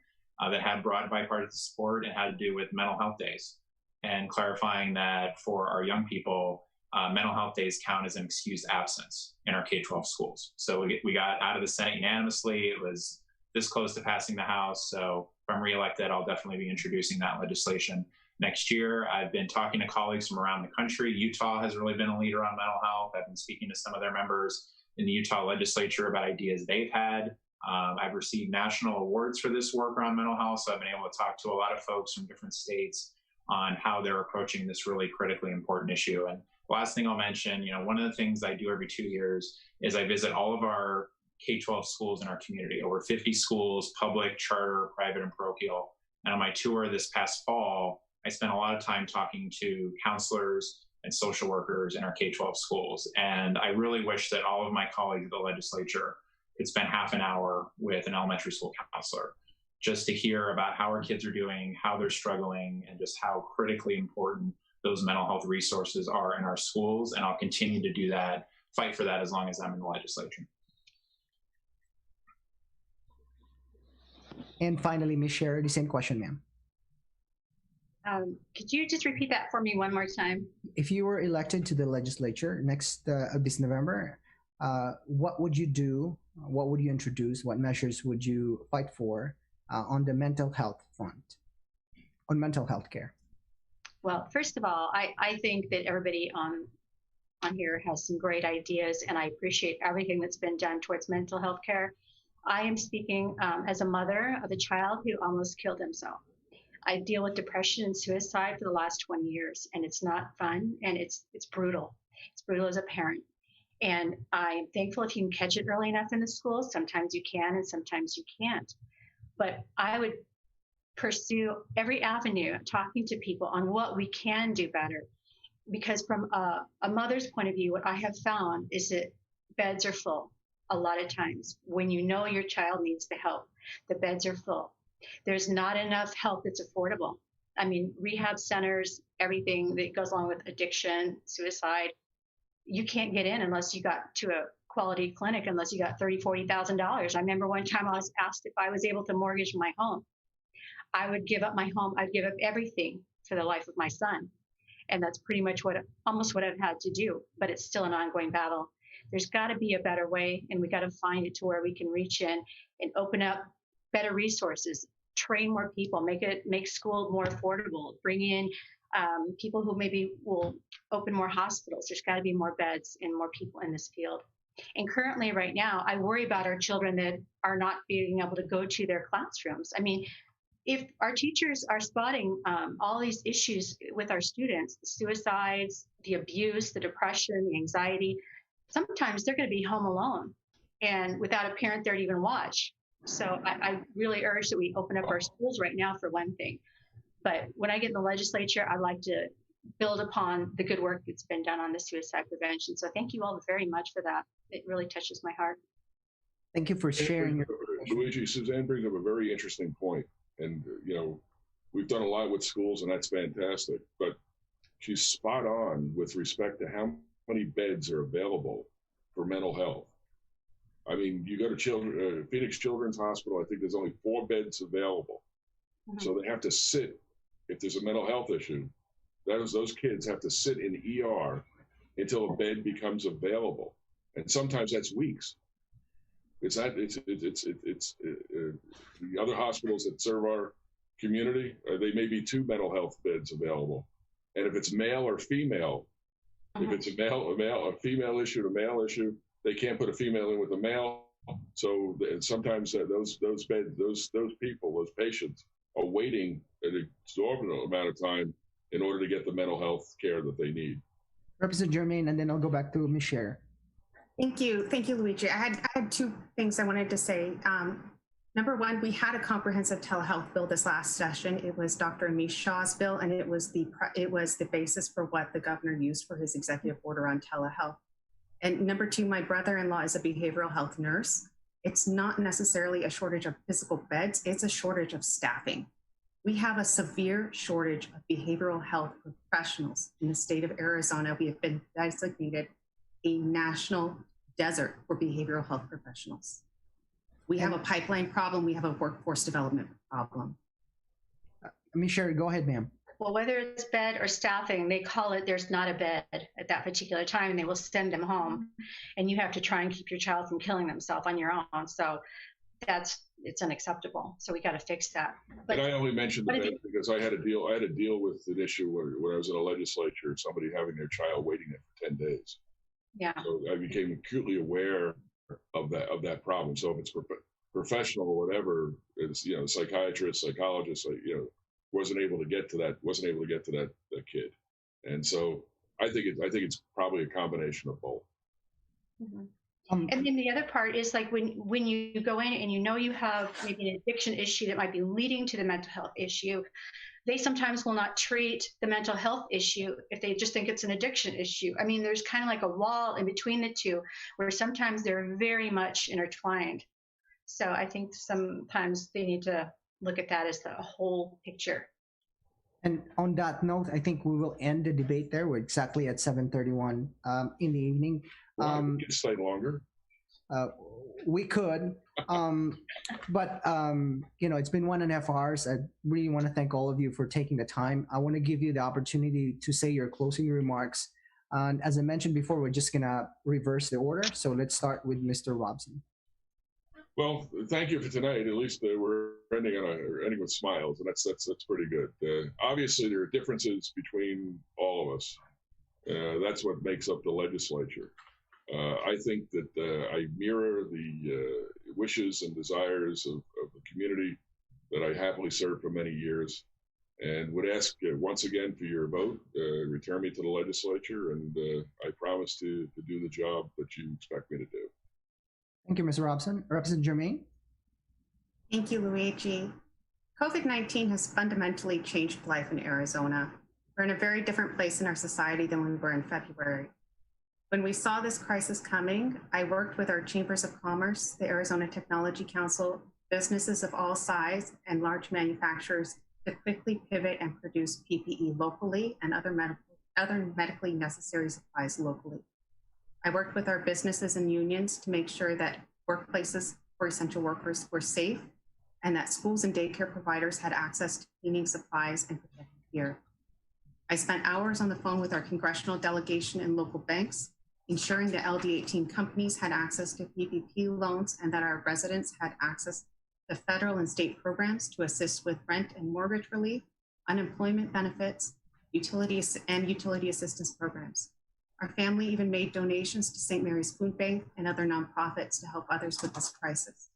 that had broad bipartisan support and had to do with mental health days and clarifying that for our young people, mental health days count as an excused absence in our K-12 schools. So we got out of the Senate unanimously. It was this close to passing the House. So if I'm reelected, I'll definitely be introducing that legislation next year. I've been talking to colleagues from around the country. Utah has really been a leader on mental health. I've been speaking to some of their members in the Utah legislature about ideas they've had. I've received national awards for this work around mental health, so I've been able to talk to a lot of folks from different states on how they're approaching this really critically important issue. And the last thing I'll mention, one of the things I do every 2 years is I visit all of our K-12 schools in our community, over 50 schools, public, charter, private, and parochial. And on my tour this past fall, I spent a lot of time talking to counselors and social workers in our K-12 schools. And I really wish that all of my colleagues at the legislature could spend half an hour with an elementary school counselor just to hear about how our kids are doing, how they're struggling, and just how critically important those mental health resources are in our schools. And I'll continue to do that, fight for that as long as I'm in the legislature. And finally, Ms. Sharer, the same question, ma'am. Could you just repeat that for me one more time? If you were elected to the legislature next this November, what would you do? What would you introduce? What measures would you fight for on the mental health front, on mental health care? Well, first of all, I think that everybody on here has some great ideas, and I appreciate everything that's been done towards mental health care. I am speaking as a mother of a child who almost killed himself. I deal with depression and suicide for the last 20 years, and it's not fun, and it's brutal. It's brutal as a parent. And I'm thankful if you can catch it early enough in the schools. Sometimes you can, and sometimes you can't. But I would pursue every avenue, talking to people on what we can do better. Because from a mother's point of view, what I have found is that beds are full a lot of times. When you know your child needs the help, the beds are full. There's not enough help that's affordable. I mean, rehab centers, everything that goes along with addiction, suicide, you can't get in unless you got to a quality clinic, unless you got $30,000, $40,000. I remember one time I was asked if I was able to mortgage my home. I would give up my home. I'd give up everything for the life of my son. And that's pretty much almost what I've had to do, but it's still an ongoing battle. There's got to be a better way, and we got to find it to where we can reach in and open up better resources, train more people, make school more affordable, bring in people who maybe will open more hospitals. There's got to be more beds and more people in this field. And currently, right now, I worry about our children that are not being able to go to their classrooms. I mean, if our teachers are spotting all these issues with our students, the suicides, the abuse, the depression, the anxiety, sometimes they're going to be home alone and without a parent there to even watch. So I really urge that we open up our schools right now for one thing. But when I get in the legislature, I'd like to build upon the good work that's been done on the suicide prevention. So thank you all very much for that. It really touches my heart. Thank you for sharing. Luige, Suzanne brings up a very interesting point. And, we've done a lot with schools, and that's fantastic. But she's spot on with respect to how many beds are available for mental health. I mean, you go to Phoenix Children's Hospital, I think there's only 4 beds available. Mm-hmm. So they have to sit, if there's a mental health issue, those kids have to sit in ER until a bed becomes available. And sometimes that's weeks. The other hospitals that serve our community, they may be 2 mental health beds available. And if it's male or female, If it's a female issue, a male issue, they can't put a female in with a male. So sometimes those people, those patients, are waiting an exorbitant amount of time in order to get the mental health care that they need. Representative Jermaine, and then I'll go back to Ms. Sharer. Thank you, Luigi. I had two things I wanted to say. Number one, we had a comprehensive telehealth bill this last session. It was Dr. Amish Shah's bill, and it was the basis for what the governor used for his executive order on telehealth. And number two, my brother-in-law is a behavioral health nurse. It's not necessarily a shortage of physical beds, it's a shortage of staffing. We have a severe shortage of behavioral health professionals in the state of Arizona. We have been designated a national desert for behavioral health professionals. We have a pipeline problem. We have a workforce development problem. Ms. Sharer, go ahead, ma'am. Well, whether it's bed or staffing, they call it there's not a bed at that particular time, and they will send them home. And you have to try and keep your child from killing themselves on your own. So it's unacceptable. So we got to fix that. But, and I only mentioned that because I had to deal with an issue when I was in the legislature, somebody having their child waiting there for 10 days. Yeah. So I became acutely aware of that problem. So if it's professional or whatever, it's psychiatrist, psychologist, wasn't able to get to that kid. And so I think it's probably a combination of both. Mm-hmm. And then the other part is like when you go in and you have maybe an addiction issue that might be leading to the mental health issue, they sometimes will not treat the mental health issue if they just think it's an addiction issue. I mean, there's kind of like a wall in between the two where sometimes they're very much intertwined. So I think sometimes they need to look at that as the whole picture. And on that note, I think we will end the debate there. We're exactly at 7:31 in the evening. We could stay longer. We could, but it's been 1.5 hours. I really want to thank all of you for taking the time. I want to give you the opportunity to say your closing remarks. And as I mentioned before, we're just gonna reverse the order. So let's start with Mr. Robson. Well, thank you for tonight. At least we're ending with smiles, and that's pretty good. Obviously, there are differences between all of us. That's what makes up the legislature. I think that I mirror the wishes and desires of the community that I happily served for many years, and would ask once again for your vote. Return me to the legislature, and I promise to do the job that you expect me to do. Thank you, Mr. Robson. Representative Jermaine. Thank you, Luigi. COVID-19 has fundamentally changed life in Arizona. We're in a very different place in our society than we were in February. When we saw this crisis coming, I worked with our Chambers of Commerce, the Arizona Technology Council, businesses of all size, and large manufacturers to quickly pivot and produce PPE locally and other medically necessary supplies locally. I worked with our businesses and unions to make sure that workplaces for essential workers were safe and that schools and daycare providers had access to cleaning supplies and protective gear. I spent hours on the phone with our congressional delegation and local banks, ensuring that LD18 companies had access to PPP loans and that our residents had access to federal and state programs to assist with rent and mortgage relief, unemployment benefits, utility assistance programs. Our family even made donations to St. Mary's Food Bank and other nonprofits to help others with this crisis.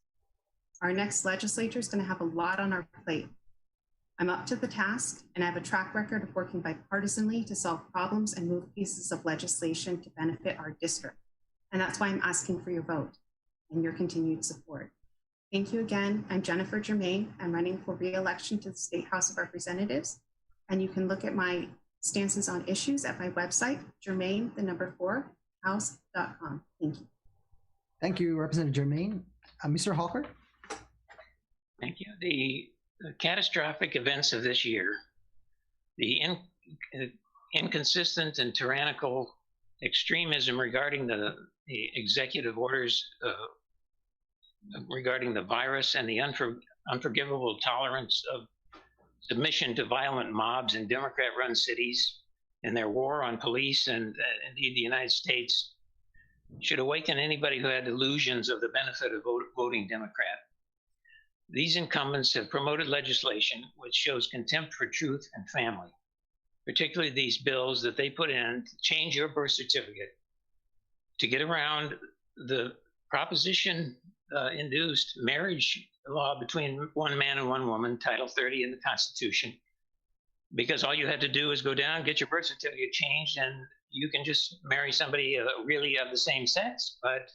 Our next legislature is going to have a lot on our plate. I'm up to the task, and I have a track record of working bipartisanly to solve problems and move pieces of legislation to benefit our district. And that's why I'm asking for your vote and your continued support. Thank you again. I'm Jennifer Jermaine. I'm running for re-election to the State House of Representatives. And you can look at my stances on issues at my website, Jermaine4house.com. Thank you. Thank you, Representative Jermaine. Mr. Hawker. Thank you. The catastrophic events of this year, the inconsistent and tyrannical extremism regarding the executive orders regarding the virus, and the unforgivable tolerance of submission to violent mobs in Democrat-run cities and their war on police and indeed the United States should awaken anybody who had illusions of the benefit of voting Democrat. These incumbents have promoted legislation which shows contempt for truth and family. particularly these bills that they put in to change your birth certificate to get around the proposition induced marriage law between one man and one woman, Title 30 in the Constitution, because all you had to do is go down, get your birth certificate changed, and you can just marry somebody really of the same sex. But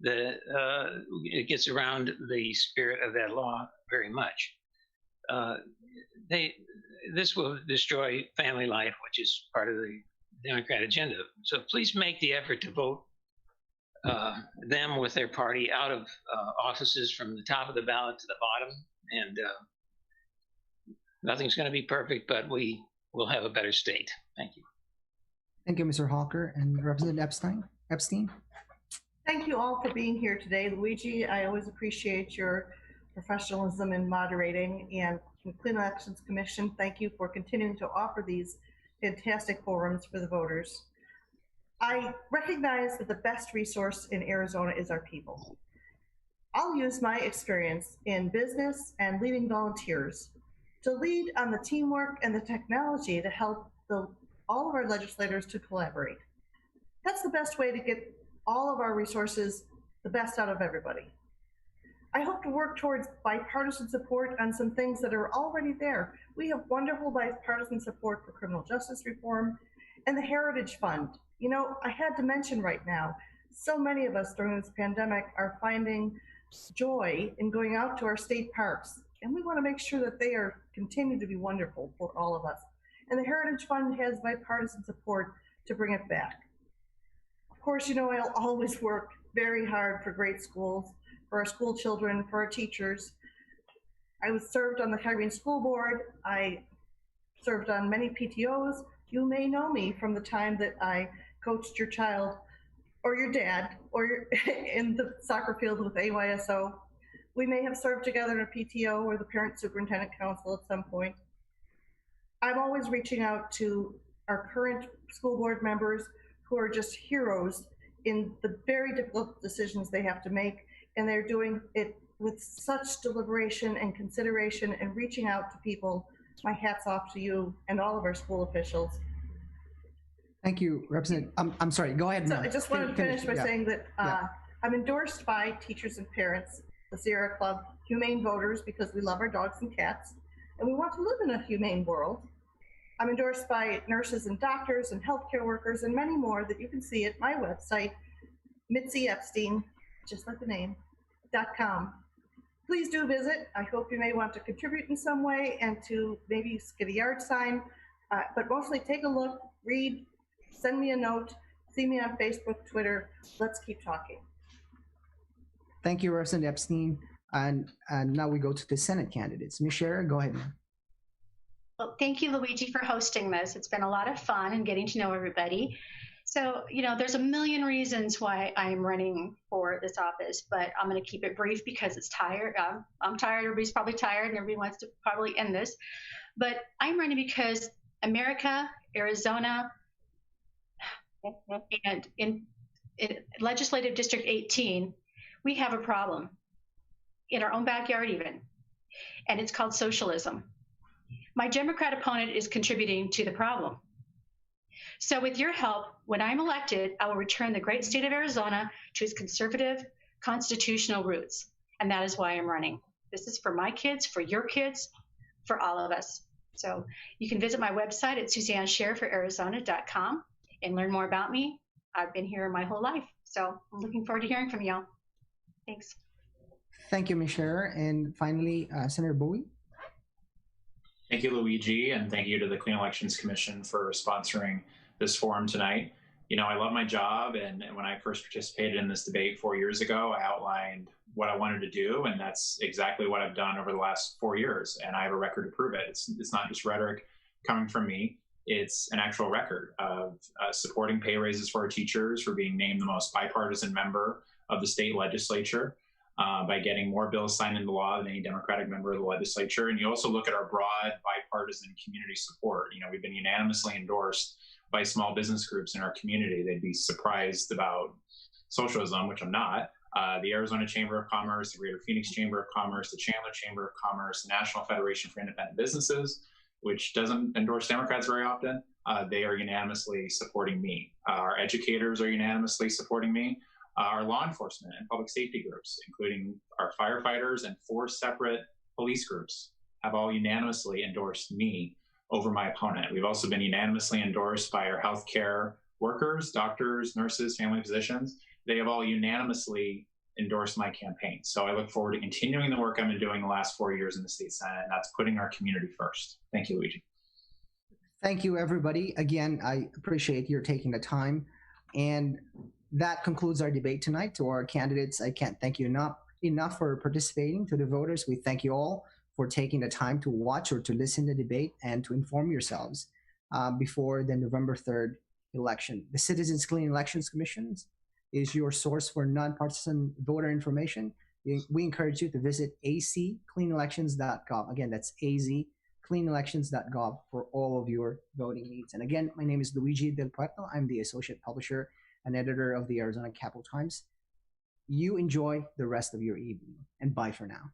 it gets around the spirit of that law very much. This will destroy family life, which is part of the Democrat agenda. So please make the effort to vote them with their party out of offices from the top of the ballot to the bottom. And nothing's going to be perfect, but we will have a better state. Thank you. Thank you, Mr. Hawker. And Representative Epstein? Thank you all for being here today. Luigi, I always appreciate your professionalism in moderating, and the Clean Elections Commission, thank you for continuing to offer these fantastic forums for the voters. I recognize that the best resource in Arizona is our people. I'll use my experience in business and leading volunteers to lead on the teamwork and the technology to help all of our legislators to collaborate. That's the best way to get all of our resources the best out of everybody. I hope to work towards bipartisan support on some things that are already there. We have wonderful bipartisan support for criminal justice reform and the Heritage Fund. You know, I had to mention right now, so many of us during this pandemic are finding joy in going out to our state parks, and we want to make sure that they continue to be wonderful for all of us. And the Heritage Fund has bipartisan support to bring it back. Of course, you know, I'll always work very hard for great schools, for our school children, for our teachers. I was served on the Kyrene School Board. I served on many PTOs. You may know me from the time that I coached your child or your dad or in the soccer field with AYSO. We may have served together in a PTO or the Parent Superintendent Council at some point. I'm always reaching out to our current school board members who are just heroes in the very difficult decisions they have to make, and they're doing it with such deliberation and consideration and reaching out to people. My hat's off to you and all of our school officials. Thank you, Representative. I'm sorry, go ahead. So I just wanted to finish by saying that I'm endorsed by teachers and parents, the Sierra Club, Humane Voters, because we love our dogs and cats, and we want to live in a humane world. I'm endorsed by nurses and doctors and healthcare workers and many more that you can see at my website, Mitzi Epstein, just like the name, .com. Please do visit. I hope you may want to contribute in some way and to maybe get a yard sign, but mostly take a look, read, send me a note, see me on Facebook, Twitter. Let's keep talking. Thank you, Representative Epstein. And now we go to the Senate candidates. Ms. Sharer, go ahead. Well, thank you, Luigi, for hosting this. It's been a lot of fun and getting to know everybody. So, you know, there's a million reasons why I'm running for this office, but I'm going to keep it brief because it's tired. I'm tired. Everybody's probably tired, and everybody wants to probably end this. But I'm running because America, Arizona, and in Legislative District 18, we have a problem in our own backyard even, and it's called socialism. My Democrat opponent is contributing to the problem. So with your help, when I'm elected, I will return the great state of Arizona to its conservative constitutional roots. And that is why I'm running. This is for my kids, for your kids, for all of us. So you can visit my website at SuzanneSharer4Arizona.com and learn more about me. I've been here my whole life. So I'm looking forward to hearing from y'all. Thanks. Thank you, Ms. Sharer. And finally, Senator Bowie. Thank you, Luigi, and thank you to the Clean Elections Commission for sponsoring this forum tonight. You know, I love my job, and when I first participated in this debate 4 years ago, I outlined what I wanted to do, and that's exactly what I've done over the last 4 years, and I have a record to prove it. It's not just rhetoric coming from me. It's an actual record of supporting pay raises for our teachers, for being named the most bipartisan member of the state legislature, by getting more bills signed into law than any Democratic member of the legislature. And you also look at our broad bipartisan community support. You know, we've been unanimously endorsed by small business groups in our community. They'd be surprised about socialism, which I'm not. The Arizona Chamber of Commerce, the Greater Phoenix Chamber of Commerce, the Chandler Chamber of Commerce, the National Federation for Independent Businesses, which doesn't endorse Democrats very often, they are unanimously supporting me. Our educators are unanimously supporting me. Our law enforcement and public safety groups, including our firefighters and 4 separate police groups, have all unanimously endorsed me over my opponent. We've also been unanimously endorsed by our healthcare workers, doctors, nurses, family physicians. They have all unanimously endorsed my campaign. So I look forward to continuing the work I've been doing the last 4 years in the state Senate, and that's putting our community first. Thank you, Luigi. Thank you, everybody. Again, I appreciate your taking the time. And that concludes our debate tonight. To our candidates, I can't thank you enough for participating. To the voters, we thank you all for taking the time to watch or to listen to the debate and to inform yourselves before the November 3rd election. The Citizens Clean Elections Commission is your source for nonpartisan voter information. We encourage you to visit azcleanelections.gov. Again, that's azcleanelections.gov for all of your voting needs. And again, my name is Luigi Del Puerto. I'm the associate publisher and editor of the Arizona Capital Times. You enjoy the rest of your evening, and bye for now.